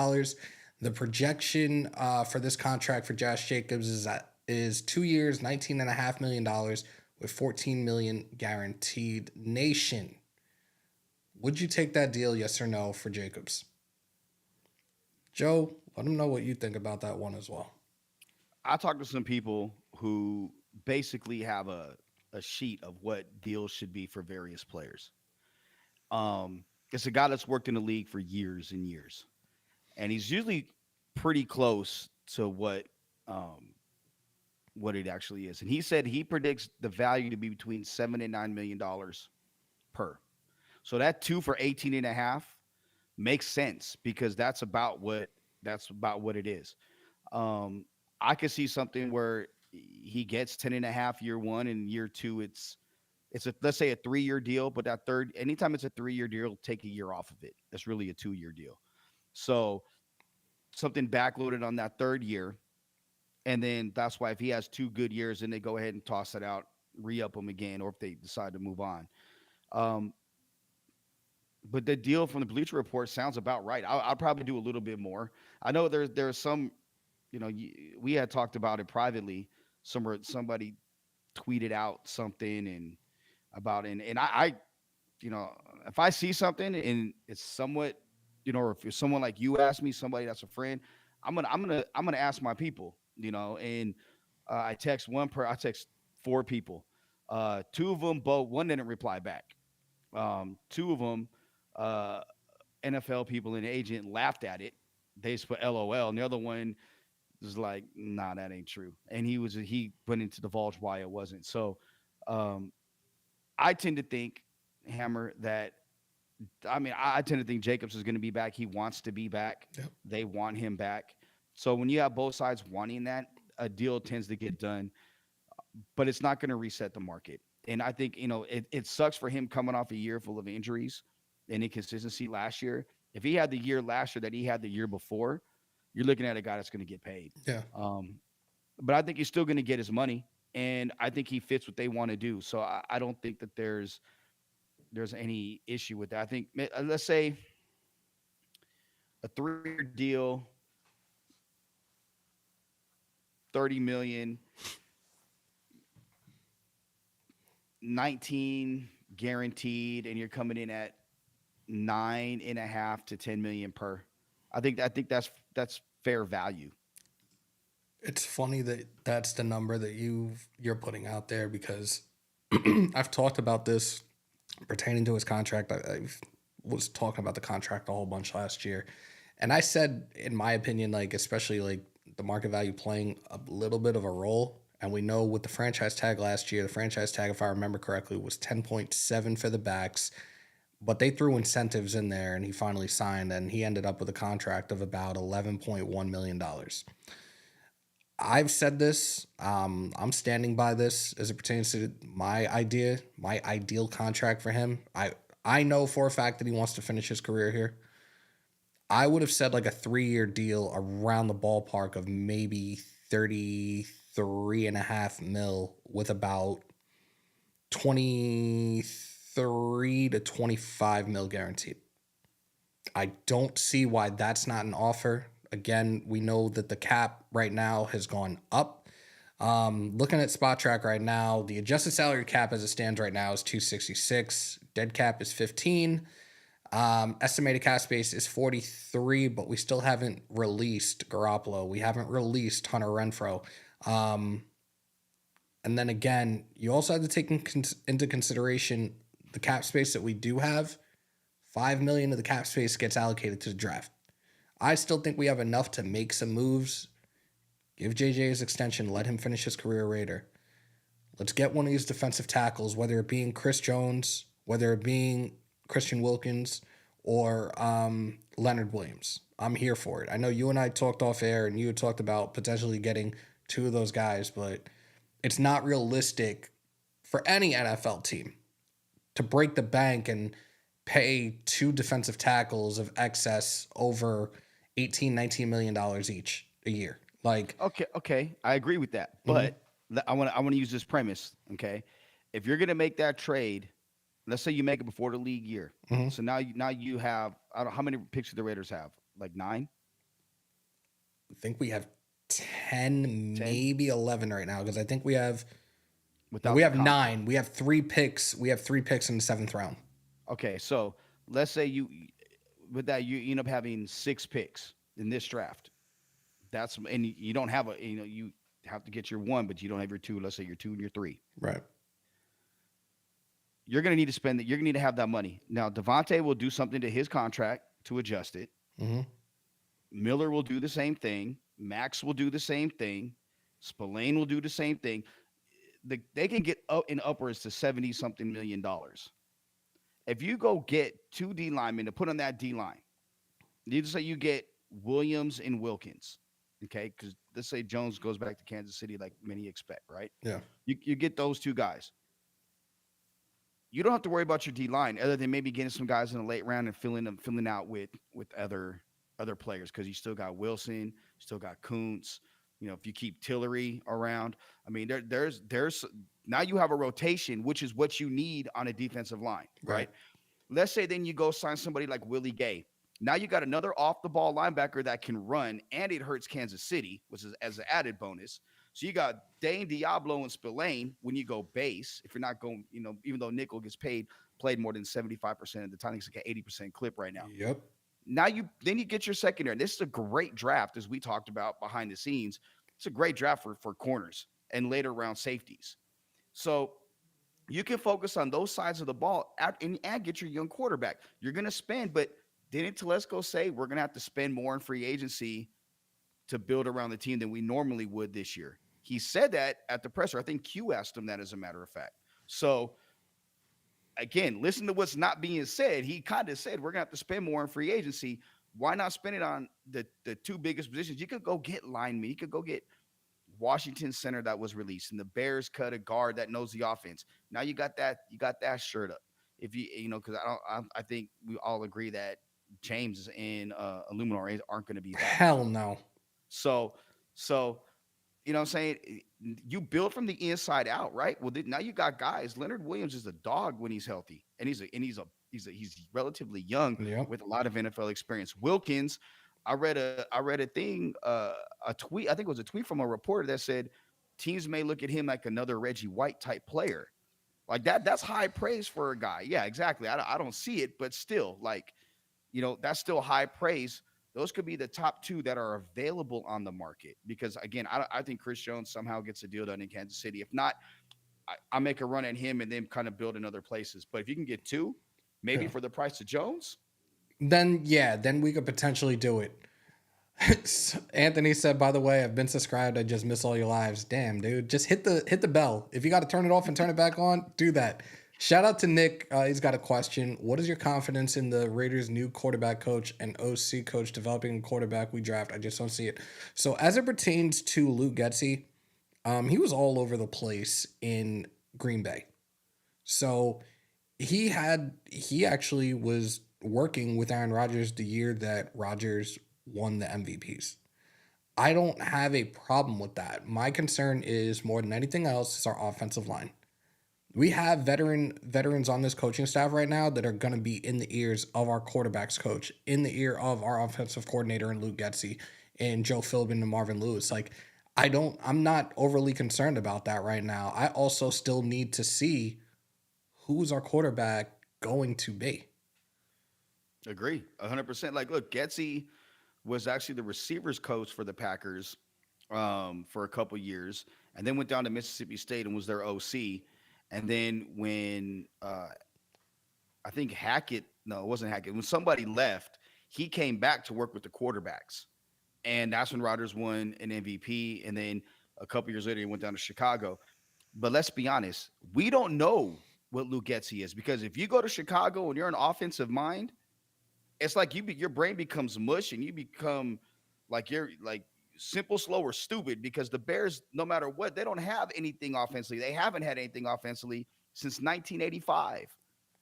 The projection for this contract for Josh Jacobs is 2 years, $19.5 million with $14 million guaranteed. Nation, would you take that deal, yes or no, for Jacobs? Joe, let him know what you think about that one as well. I talked to some people who basically have a sheet of what deals should be for various players. It's a guy that's worked in the league for years and years, and he's usually pretty close to what it actually is. And he said he predicts the value to be between $7 and $9 million per. So that two for 18 and a half makes sense because that's about what it is. Um, I could see something where he gets 10 and a half year one, and year two it's a, let's say, a 3 year deal, but that third, anytime it's a 3 year deal, take a year off of it. That's really a 2 year deal. So something backloaded on that third year. And then that's why if he has 2 good years, then they go ahead and toss it out, re-up him again, or if they decide to move on. Um, but the deal from the Bleacher Report sounds about right. I'll probably do a little bit more. I know there's some, we had talked about it privately. Somebody tweeted out something and about and I you know, if I see something and it's somewhat, or if it's someone like you ask me, somebody that's a friend, I'm gonna ask my people, and I text 4 people. Two of them, both one didn't reply back. Two of them, uh, NFL people and agent laughed at it. They just put LOL, and the other one was like, "Nah, that ain't true." And he went into divulge why it wasn't. So, um, I tend to think, Hammer, that I tend to think Jacobs is going to be back. He wants to be back. Yep. They want him back. So when you have both sides wanting that, a deal tends to get done, but it's not going to reset the market. And I think, it sucks for him coming off a year full of injuries and inconsistency last year. If he had the year last year that he had the year before, you're looking at a guy that's going to get paid. Yeah. Um, but I think he's still going to get his money, and I think he fits what they want to do. So I don't think that there's any issue with that. I think let's say a 3 year deal, 30 million, 19 guaranteed, and you're coming in at 9.5 to 10 million per. I think that's fair value. It's funny that that's the number that you're putting out there because I've talked about this pertaining to his contract. I was talking about the contract a whole bunch last year, and I said, in my opinion, like especially like the market value playing a little bit of a role. And we know with the franchise tag last year, the franchise tag, if I remember correctly, was 10.7 for the backs, but they threw incentives in there, and he finally signed, and he ended up with a contract of about $11.1 million. I've said this. I'm standing by this as it pertains to my ideal contract for him. I know for a fact that he wants to finish his career here. I would have said like a 3 year deal around the ballpark of maybe 33.5 mil with about 23 to 25 mil guaranteed. I don't see why that's not an offer. Again, we know that the cap right now has gone up. Looking at Spot Track right now, the adjusted salary cap as it stands right now is 266. Dead cap is 15. Estimated cap space is 43, but we still haven't released Garoppolo. We haven't released Hunter Renfro. And then again, you also have to take into consideration the cap space that we do have. 5 million of the cap space gets allocated to the draft. I still think we have enough to make some moves. Give JJ his extension. Let him finish his career Raider. Let's get one of these defensive tackles, whether it being Chris Jones, whether it being Christian Wilkins, or Leonard Williams. I'm here for it. I know you and I talked off air, and you had talked about potentially getting two of those guys, but it's not realistic for any NFL team to break the bank and pay two defensive tackles of excess over 18, $19 million each a year. Like, Okay, I agree with that. mhm, But I want to use this premise. Okay, if you're gonna make that trade, let's say you make it before the league year. mhm. So now you have, I don't, how many picks do the Raiders have? Like 9, I think we have 10, 10 maybe 11 right now because I think we have no, we without the have comp. 9. We have 3 picks. We have 3 picks in the 7th round. Okay, so let's say you with that you end up having 6 picks in this draft. That's and you don't have a you have to get your 1, but you don't have your 2. Let's say your 2 and your 3. Right. You're gonna need to spend that. You're gonna need to have that money. Now Devontae will do something to his contract to adjust it. Mm-hmm. Miller will do the same thing. Max will do the same thing. Spillane will do the same thing. They can get up in upwards to 70 something $1 million. If you go get 2 D linemen to put on that D line, you just say you get Williams and Wilkins, okay? Because let's say Jones goes back to Kansas City like many expect, right? Yeah. You get those 2 guys. You don't have to worry about your D line other than maybe getting some guys in the late round and filling out with other players because you still got Wilson, still got Kuntz. If you keep Tillery around, I mean, there's now you have a rotation, which is what you need on a defensive line, Right. right? Let's say then you go sign somebody like Willie Gay. Now you got another off the ball linebacker that can run, and it hurts Kansas City, which is as an added bonus. So you got Dane Diablo and Spillane when you go base. If you're not going, even though nickel gets played more than 75% of the time, it's like an 80% clip right now. Yep. Now you get your secondary. This is a great draft, as we talked about behind the scenes. It's a great draft for corners and later round safeties. So you can focus on those sides of the ball and get your young quarterback. You're going to spend, but didn't Telesco say we're going to have to spend more in free agency to build around the team than we normally would this year? He said that at the presser. I think Q asked him that, as a matter of fact. So again, listen to what's not being said. He kind of said we're going to have to spend more in free agency. Why not spend it on the 2 biggest positions? You could go get linemen. You could go get Washington center that was released, and the Bears cut a guard that knows the offense. Now you got that shirt up. If because I think we all agree that James and Illuminor aren't going to be back. Hell no. So what I'm saying? You build from the inside out, right? Well, now you got guys. Leonard Williams is a dog when he's healthy, and he's relatively young Yep. with a lot of NFL experience. Wilkins, I read a thing, a tweet. I think it was a tweet from a reporter that said teams may look at him like another Reggie White type player. Like that. That's high praise for a guy. Yeah, exactly. I don't see it, but still, that's still high praise. Those could be the top 2 that are available on the market because, again, I think Chris Jones somehow gets a deal done in Kansas City. If not, I make a run at him and then kind of build in other places. But if you can get 2, maybe Yeah. for the price of Jones, Then we could potentially do it. Anthony said, by the way, I've been subscribed. I just miss all your lives. Damn, dude. Just hit the bell. If you got to turn it off and turn it back on, do that. Shout out to Nick. He's got a question. What is your confidence in the Raiders' new quarterback coach and OC coach developing a quarterback we draft? I just don't see it. So as it pertains to Luke Getsy, he was all over the place in Green Bay. So he actually was working with Aaron Rodgers the year that Rodgers won the MVPs. I don't have a problem with that. My concern is more than anything else is our offensive line. We have veterans on this coaching staff right now that are going to be in the ears of our quarterbacks coach, in the ear of our offensive coordinator and Luke Getsy and Joe Philbin and Marvin Lewis. Like I'm not overly concerned about that right now. I also still need to see who's our quarterback going to be. agree 100%. Like, look, Getsy was actually the receivers coach for the Packers for a couple years, and then went down to Mississippi State and was their OC. And then when I think Hackett, no, it wasn't Hackett. When somebody left, he came back to work with the quarterbacks, and that's when Rodgers won an MVP. And then a couple years later, he went down to Chicago. But let's be honest, we don't know what Luke Getzey is, because if you go to Chicago and you're an offensive mind, it's like your brain becomes mush and you become like you're like simple, slow, or stupid, because the Bears, no matter what, they don't have anything offensively. They haven't had anything offensively since 1985.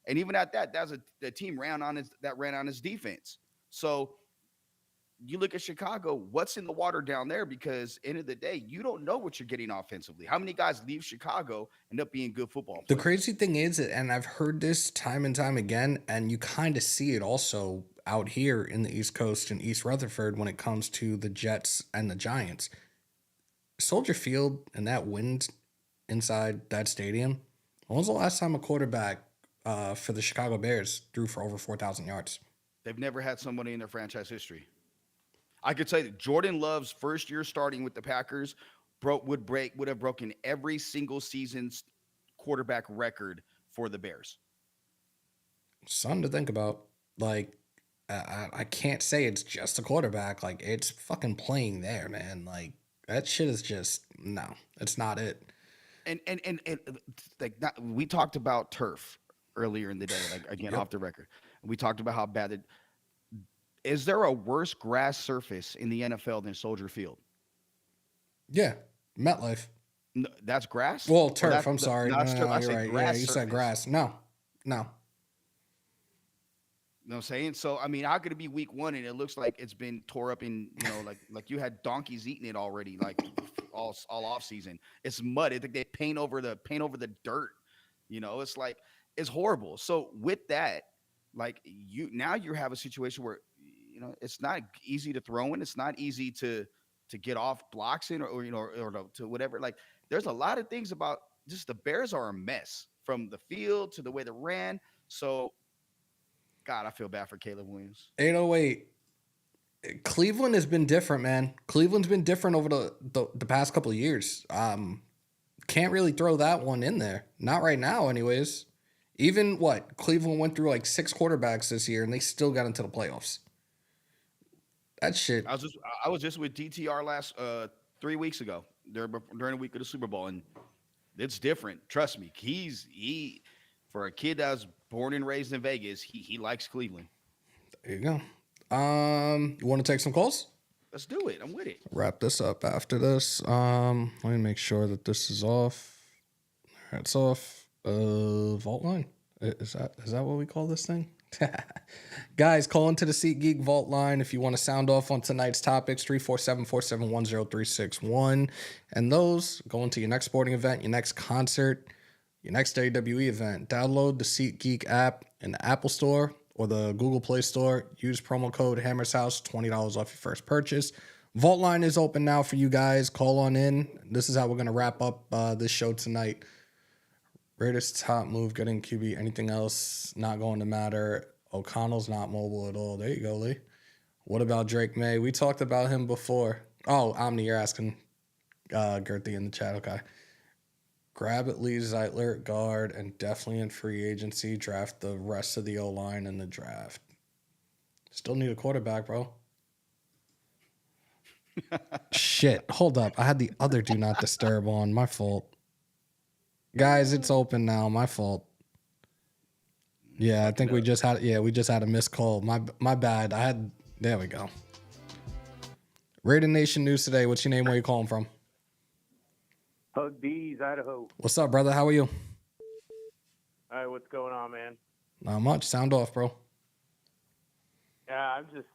And even at that, the team ran on his defense. So you look at Chicago, what's in the water down there? Because end of the day, you don't know what you're getting offensively. How many guys leave Chicago, end up being good football The players? crazy thing is, and I've heard this time and time again, and you kind of see it also out here in the East Coast and East Rutherford when it comes to the Jets and the Giants. Soldier Field and that wind inside that stadium. When was the last time a quarterback for the Chicago Bears threw for over 4,000 yards? They've never had somebody in their franchise history. I could say that Jordan Love's first year starting with the Packers would have broken every single season's quarterback record for the Bears. Something to think about. Like, I can't say it's just a quarterback. Like, it's fucking playing there, man. Like, that shit is just, no, it's not it. And like we talked about turf earlier in the day, like again Yep. off the record. We talked about how bad it is. There a worse grass surface in the NFL than Soldier Field? Yeah. MetLife. No, that's grass? Well, Or turf. I'm sorry. no, No, that's no, turf. no, I you're said right. Yeah, grass you said surface. grass. No, no. You know what I'm saying? So I mean, how could it be week one and it looks like it's been tore up in, like you had donkeys eating it already, like all off season. It's mud. I think they paint over the dirt. It's like it's horrible. So with that, like you have a situation where it's not easy to throw in. It's not easy to get off blocks in, or to whatever. Like there's a lot of things about just the Bears are a mess from the field to the way they ran. So God, I feel bad for Caleb Williams. 808. Cleveland has been different, man. Cleveland's been different over the past couple of years. Can't really throw that one in there. Not right now, anyways. Even Cleveland went through like 6 quarterbacks this year and they still got into the playoffs. That shit. I was just with DTR last 3 weeks ago during the week of the Super Bowl, and it's different. Trust me, he for a kid that was born and raised in Vegas, he likes Cleveland. There you go. You want to take some calls? Let's do it. I'm with it. Wrap this up after this. Let me make sure that this is off. It's off. Vault line. Is that what we call this thing? Guys, call into the SeatGeek Vault line if you want to sound off on tonight's topics, 347-471-0361. And those go into your next sporting event, your next concert, your next AWE event. Download the SeatGeek app in the Apple Store or the Google Play Store. Use promo code HammersHouse, $20 off your first purchase. Vault line is open now for you guys. Call on in. This is how we're going to wrap up this show tonight. Raiders top move, getting QB. Anything else not going to matter. O'Connell's not mobile at all. There you go, Lee. What about Drake May? We talked about him before. Oh, Omni, you're asking Gertie in the chat. Okay. Grab at Lee Zeitler, guard, and definitely in free agency. Draft the rest of the O-line in the draft. Still need a quarterback, bro. Shit. Hold up. I had the other do not disturb on. My fault. Guys, it's open now. My fault. Yeah, I think we just had a missed call. My bad. There we go. Raider Nation News today. What's your name? Where you calling from? Hug D's, Idaho. What's up, brother? How are you? All right, what's going on, man? Not much. Sound off, bro. Yeah, I'm just,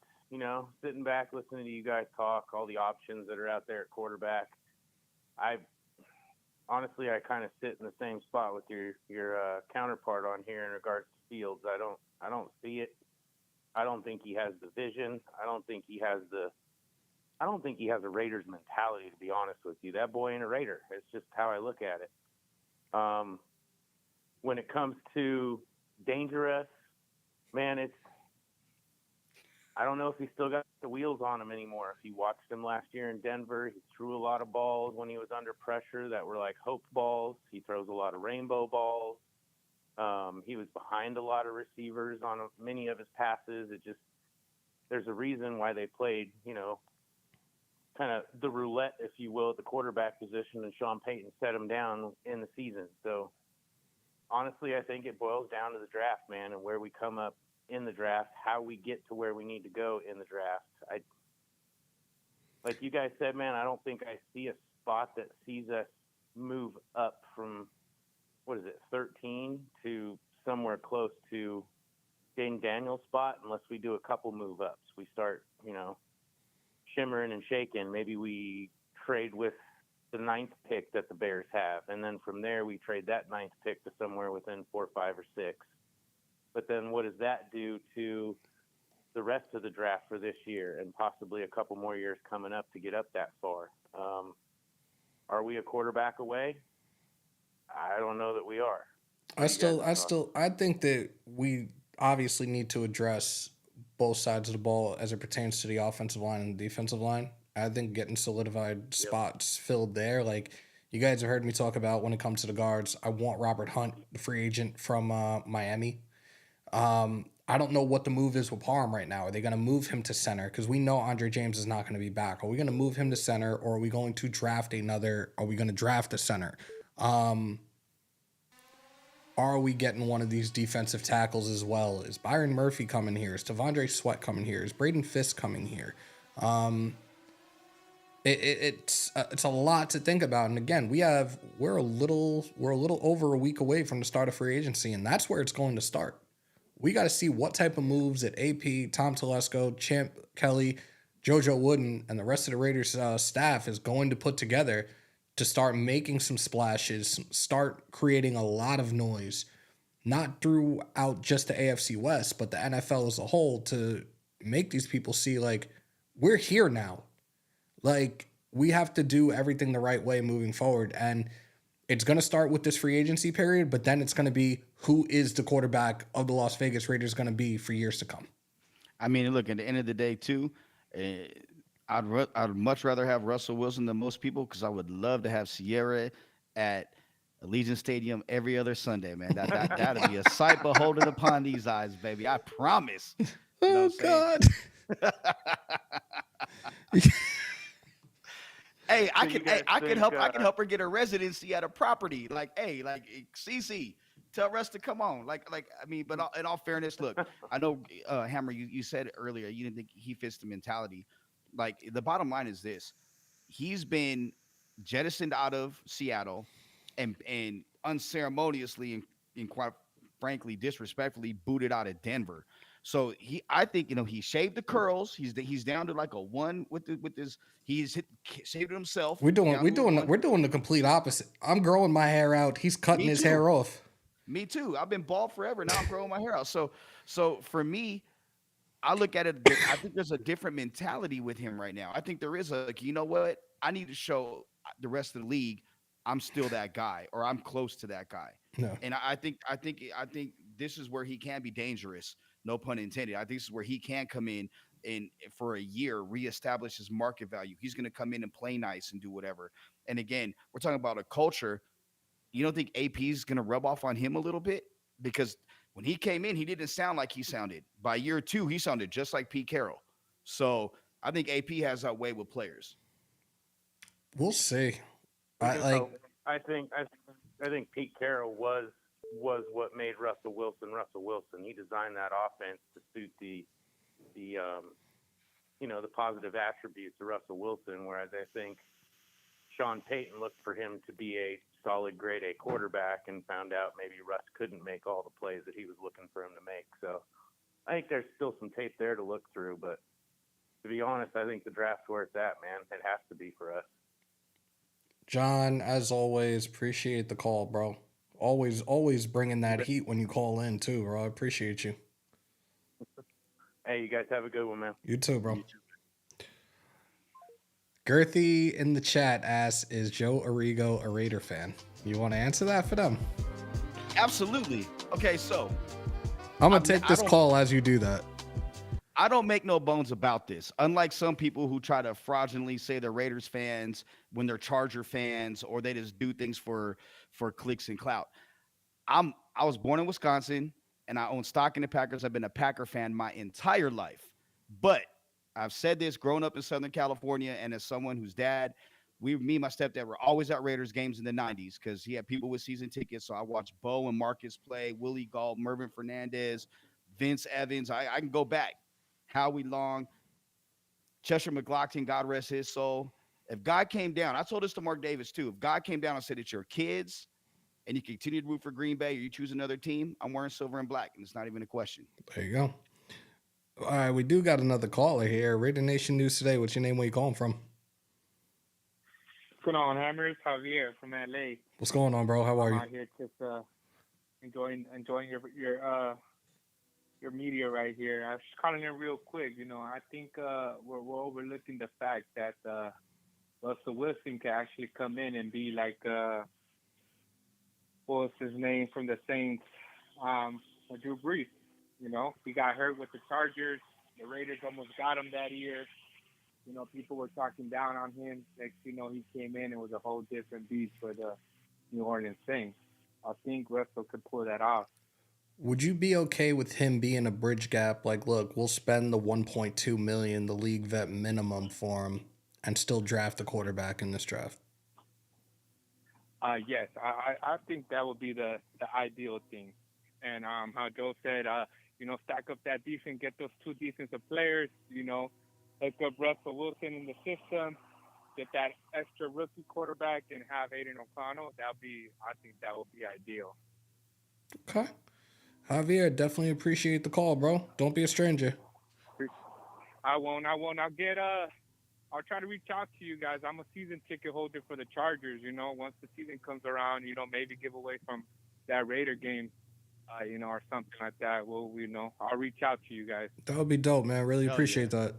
sitting back listening to you guys talk, all the options that are out there at quarterback. Honestly, I kind of sit in the same spot with your counterpart on here in regards to Fields. I don't see it. I don't think he has the vision. I don't think he has a Raiders mentality, to be honest with you. That boy ain't a Raider. It's just how I look at it. When it comes to dangerous, man, I don't know if he still got the wheels on him anymore. If you watched him last year in Denver, he threw a lot of balls when he was under pressure that were like hope balls. He throws a lot of rainbow balls. He was behind a lot of receivers on many of his passes. There's a reason why they played, kind of the roulette, if you will, at the quarterback position, and Sean Payton set him down in the season. So honestly, I think it boils down to the draft, man, and where we come up in the draft, how we get to where we need to go in the draft. Like you guys said, man, I don't think I see a spot that sees us move up from, 13 to somewhere close to Jayden Daniels' spot unless we do a couple move ups. We start, shimmering and shaking. Maybe we trade with the 9th pick that the Bears have, and then from there we trade that 9th pick to somewhere within 4, 5, or 6. But then what does that do to the rest of the draft for this year and possibly a couple more years coming up to get up that far? Are we a quarterback away? I don't know that we are. I think that we obviously need to address both sides of the ball as it pertains to the offensive line and the defensive line. I think getting solidified spots filled there. Like you guys have heard me talk about when it comes to the guards, I want Robert Hunt, the free agent from Miami. I don't know what the move is with Parham right now. Are they going to move him to center? Because we know Andre James is not going to be back. Are we going to move him to center, or are we going to draft Are we going to draft a center? Are we getting one of these defensive tackles as well? Is Byron Murphy coming here? Is Tavondre Sweat coming here? Is Braden Fisk coming here? It's a lot to think about. And again, we're a little over a week away from the start of free agency, and that's where it's going to start. We got to see what type of moves that AP, Tom Telesco, Champ Kelly, JoJo Wooden, and the rest of the Raiders staff is going to put together to start making some splashes, start creating a lot of noise, not throughout just the AFC West, but the NFL as a whole, to make these people see, like, we're here now. Like, we have to do everything the right way moving forward. And it's going to start with this free agency period, but then it's going to be who is the quarterback of the Las Vegas Raiders going to be for years to come. I mean, look, at the end of the day, too, I'd much rather have Russell Wilson than most people, because I would love to have Sierra at Allegiant Stadium every other Sunday, man. That'd be a sight beholding upon these eyes, baby. I promise. Oh, God. Hey, I can help her get a residency at a property. Like, hey, like CC, tell Russ to come on. But in all fairness, look, I know Hammer, you said earlier you didn't think he fits the mentality. Like, the bottom line is this: he's been jettisoned out of Seattle and unceremoniously and quite frankly disrespectfully booted out of Denver. So I think he shaved the curls. He's down to like a 1 with his. He's shaved it himself. We're doing the complete opposite. I'm growing my hair out. He's cutting his hair off. Me too. I've been bald forever. Now I'm growing my hair out. So for me, I look at it. I think there's a different mentality with him right now. I think there is you know what? I need to show the rest of the league I'm still that guy, or I'm close to that guy. No. And I think this is where he can be dangerous. No pun intended. I think this is where he can come in and for a year reestablish his market value. He's going to come in and play nice and do whatever. And again, we're talking about a culture. You don't think AP is going to rub off on him a little bit? Because when he came in, he didn't sound like he sounded. By year 2, he sounded just like Pete Carroll. So I think AP has that way with players. We'll see. I think Pete Carroll was what made Russell Wilson. He designed that offense to suit the positive attributes of Russell Wilson, whereas I think Sean Payton looked for him to be a solid grade A quarterback and found out maybe Russ couldn't make all the plays that he was looking for him to make. So I think there's still some tape there to look through, but to be honest, I think the draft's where it's at, man. It has to be for us. John, as always, appreciate the call, bro. Always bringing that heat when you call in too, bro. I appreciate you. Hey, you guys have a good one, man. You too, bro. You too. Girthy in the chat asks, is Joe Arrigo a Raider fan? You want to answer that for them? Absolutely. Okay, so I'm going to take this call as you do that. I don't make no bones about this. Unlike some people who try to fraudulently say they're Raiders fans when they're Charger fans, or they just do things for clicks and clout. I was born in Wisconsin and I own stock in the Packers. I've been a Packer fan my entire life. But I've said this growing up in Southern California, and as someone whose dad, me and my stepdad were always at Raiders games in the 90s because he had people with season tickets. So I watched Bo and Marcus play, Willie Galt, Mervin Fernandez, Vince Evans. I can go back. Howie Long, Cheshire McLaughlin, God rest his soul. If God came down, I told this to Mark Davis too. If God came down and said it's your kids and you continue to root for Green Bay or you choose another team, I'm wearing silver and black, and it's not even a question. There you go. All right, we do got another caller here. Raider Nation News Today. What's your name? Where you calling from? What's going on, Hammers? Javier from LA. What's going on, bro? How are you? I'm out here just enjoying your media right here. I was just calling in real quick. I think we're overlooking the fact that Russell Wilson can actually come in and be like what's his name from the Saints, Drew Brees. He got hurt with the Chargers. The Raiders almost got him that year. People were talking down on him. Next, he came in and was a whole different beast for the New Orleans Saints. I think Russell could pull that off. Would you be okay with him being a bridge gap? Like, look, we'll spend the $1.2 million, the league vet minimum for him, and still draft a quarterback in this draft. Yes, I think that would be the ideal thing. And how Joe said, stack up that defense, get those two defensive players, hook up Russell Wilson in the system, get that extra rookie quarterback, and have Aiden O'Connell. I think that would be ideal. Okay. Javier, definitely appreciate the call, bro. Don't be a stranger. I won't. I'll try to reach out to you guys. I'm a season ticket holder for the Chargers. Once the season comes around, maybe give away from that Raider game, or something like that. Well, I'll reach out to you guys. That would be dope, man. Really appreciate that.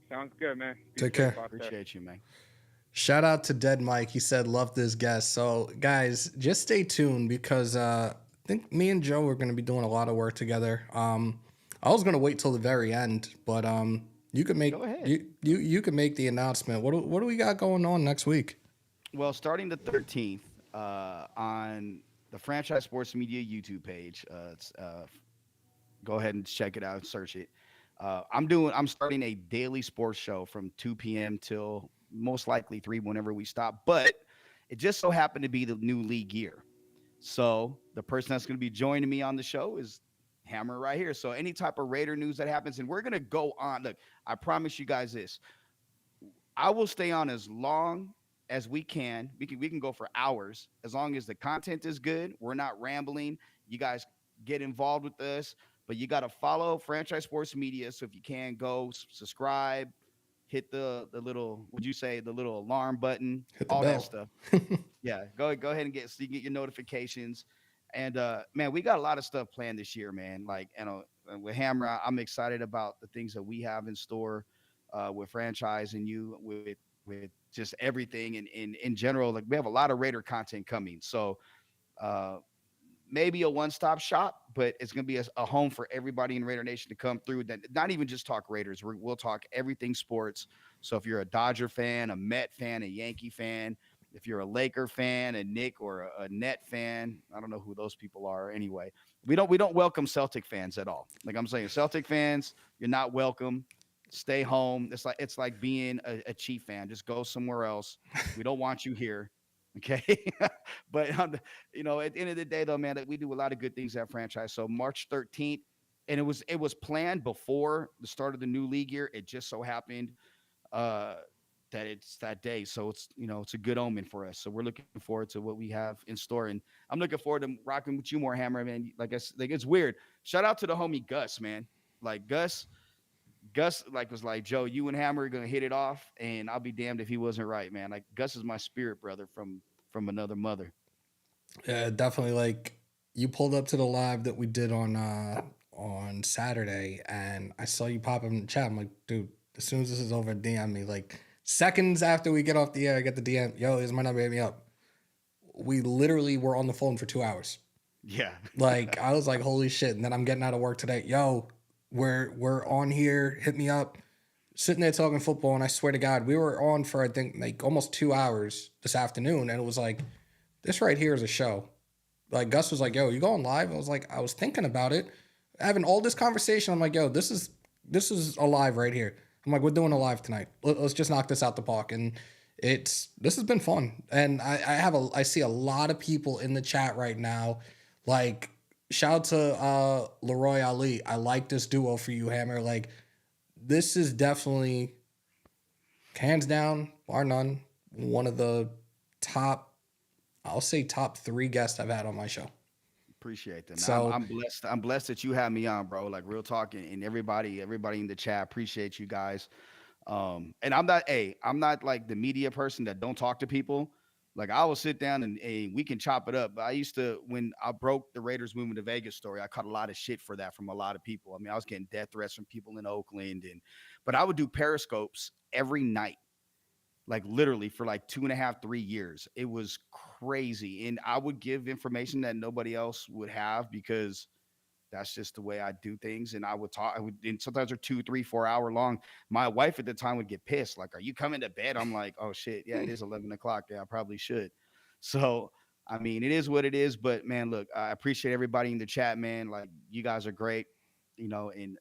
Sounds good, man. Take care. Appreciate you, man. Shout out to Dead Mike. He said, love this guest. So, guys, just stay tuned because I think me and Joe are going to be doing a lot of work together. I was going to wait till the very end, but you can make you can make the announcement. What do we got going on next week? Well, starting the 13th on the Franchise Sports Media YouTube page, go ahead and check it out, search it. I'm starting a daily sports show from 2 p.m. till most likely 3 whenever we stop. But it just so happened to be the new league year. So the person that's going to be joining me on the show is Hammer right here. So any type of Raider news that happens, and we're going to go on. Look, I promise you guys this. I will stay on as long as we can. We can go for hours as long as the content is good. We're not rambling. You guys get involved with us. But you got to follow Franchise Sports Media. So if you can, go subscribe, hit the little, the little alarm button, all that stuff. Yeah, go ahead and so you can get your notifications. And man, we got a lot of stuff planned this year, man. Like, with Hammer, I'm excited about the things that we have in store with franchise and you with just everything and in general. Like, we have a lot of Raider content coming. So maybe a one-stop shop, but it's going to be a home for everybody in Raider Nation to come through. That not even just talk Raiders. We'll talk everything sports. So if you're a Dodger fan, a Met fan, a Yankee fan, if you're a Laker fan, a Knick or a Net fan, I don't know who those people are. Anyway, we don't welcome Celtic fans at all. Like I'm saying, Celtic fans, you're not welcome. Stay home. It's like being a Chief fan. Just go somewhere else. We don't want you here. Okay. But, at the end of the day, though, man, we do a lot of good things at franchise. So March 13th, and it was planned before the start of the new league year. It just so happened that it's that day. So it's a good omen for us. So we're looking forward to what we have in store. And I'm looking forward to rocking with you more, Hammer, man. Like it's weird. Shout out to the homie Gus, man. Like Gus was like, Joe, you and Hammer are gonna hit it off, and I'll be damned if he wasn't right, man. Like Gus is my spirit brother from another mother. Yeah, definitely. Like you pulled up to the live that we did on Saturday, and I saw you pop up in the chat. I'm like, dude, as soon as this is over, DM me. Like seconds after we get off the air, I get the DM. Yo, is my number? Hit me up. We literally were on the phone for 2 hours. Yeah. Like I was like, holy shit. And then I'm getting out of work today. Yo, we're on here. Hit me up. Sitting there talking football, and I swear to God, we were on for I think like almost 2 hours this afternoon, and it was like, this right here is a show. Like Gus was like, "Yo, you going live?" I was thinking about it, having all this conversation. I'm like, "Yo, this is a live right here." I'm like, "We're doing a live tonight. Let's just knock this out the park." And this has been fun, and I see a lot of people in the chat right now. Like, shout out to Leroy Ali. I like this duo for you, Hammer. Like, this is definitely, hands down, bar none, one of the top, I'll say top 3 guests I've had on my show. Appreciate that. So I'm blessed. I'm blessed that you have me on, bro. Like real talk, and everybody in the chat. Appreciate you guys. And I'm not like the media person that don't talk to people. Like I will sit down and we can chop it up. But I used to, when I broke the Raiders moving to Vegas story, I caught a lot of shit for that from a lot of people. I mean, I was getting death threats from people in Oakland, but I would do periscopes every night, like literally for like 2.5, 3 years. It was crazy. And I would give information that nobody else would have because that's just the way I do things. And and sometimes they're 2, 3, 4 hour long. My wife at the time would get pissed. Like, are you coming to bed? I'm like, oh shit. Yeah, it is 11 o'clock. Yeah, I probably should. So, I mean, it is what it is, but man, look, I appreciate everybody in the chat, man. Like you guys are great, and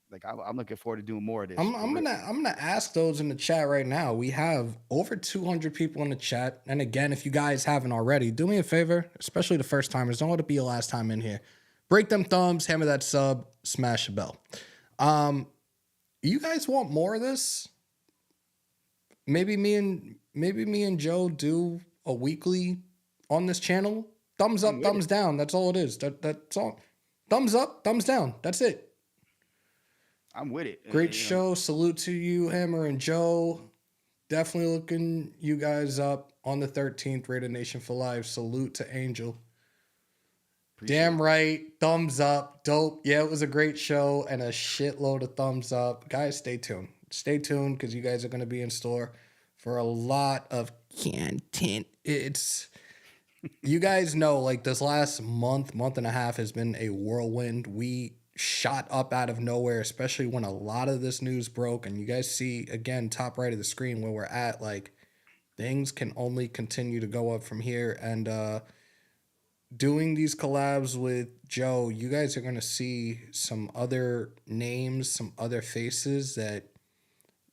like, I'm looking forward to doing more of this. I'm gonna ask those in the chat right now. We have over 200 people in the chat, and again, if you guys haven't already, do me a favor, especially the first timers. Don't let it be your last time in here. Break them thumbs, hammer that sub, smash the bell. You guys want more of this? Maybe me and Joe do a weekly on this channel. Thumbs up, thumbs down. That's all it is. That's all. Thumbs up, thumbs down. That's it. I'm with it. Great show. Salute to you, Hammer and Joe. Definitely looking you guys up on the 13th. Raider Nation for Life. Salute to Angel. Damn right. Thumbs up. Dope. Yeah, it was a great show and a shitload of thumbs up. Guys, stay tuned. Stay tuned because you guys are going to be in store for a lot of content. You guys know, like this last month and a half has been a whirlwind. We shot up out of nowhere, especially when a lot of this news broke. And you guys see, again, top right of the screen where we're at. Like, things can only continue to go up from here. And, doing these collabs with Joe, you guys are going to see some other names, some other faces that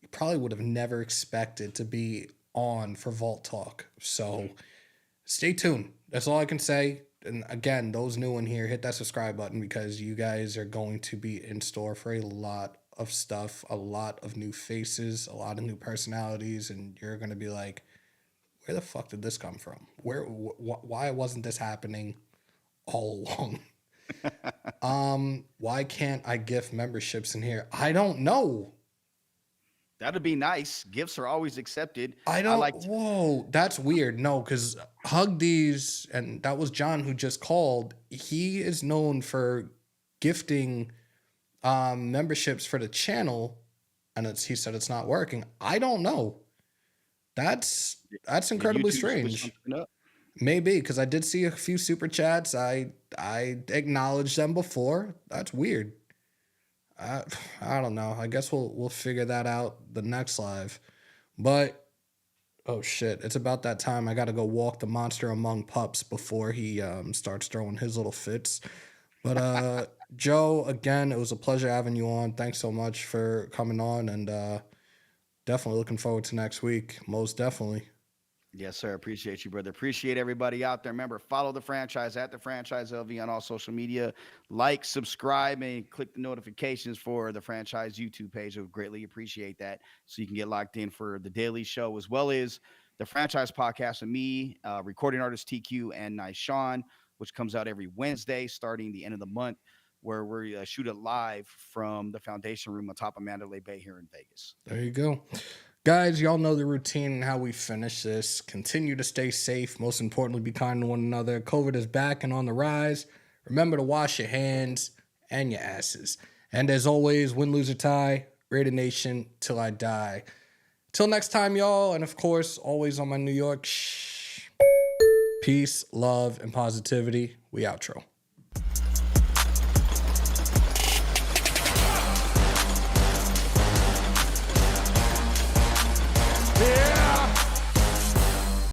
you probably would have never expected to be on for Vault Talk. So stay tuned. That's all I can say. And again, those new in here, hit that subscribe button because you guys are going to be in store for a lot of stuff, a lot of new faces, a lot of new personalities, and you're going to be like, where the fuck did this come from? Why wasn't this happening all along? Why can't I gift memberships in here? I don't know. That'd be nice. Gifts are always accepted. Whoa, that's weird. No, because Hug These, and that was John who just called. He is known for gifting memberships for the channel, and he said it's not working. I don't know. That's incredibly strange. Maybe because I did see a few super chats. I acknowledged them before. That's weird. I don't know. I guess we'll figure that out the next live. But oh shit, it's about that time. I got to go walk the monster among pups before he starts throwing his little fits. But Joe, again, it was a pleasure having you on. Thanks so much for coming on, and definitely looking forward to next week. Most definitely. Yes, sir. Appreciate you, brother. Appreciate everybody out there. Remember, follow the franchise at the Franchise LV on all social media. Like, subscribe, and click the notifications for the franchise YouTube page. I would greatly appreciate that so you can get locked in for the daily show as well as the franchise podcast with me, recording artist TQ, and Nice Sean, which comes out every Wednesday starting the end of the month, where we shoot it live from the Foundation Room on top of Mandalay Bay here in Vegas. There you go. Guys, y'all know the routine and how we finish this. Continue to stay safe. Most importantly, be kind to one another. COVID is back and on the rise. Remember to wash your hands and your asses. And as always, win, lose, or tie, Raider Nation till I die. Till next time, y'all. And of course, always on my New York. Peace, love, and positivity. We outro.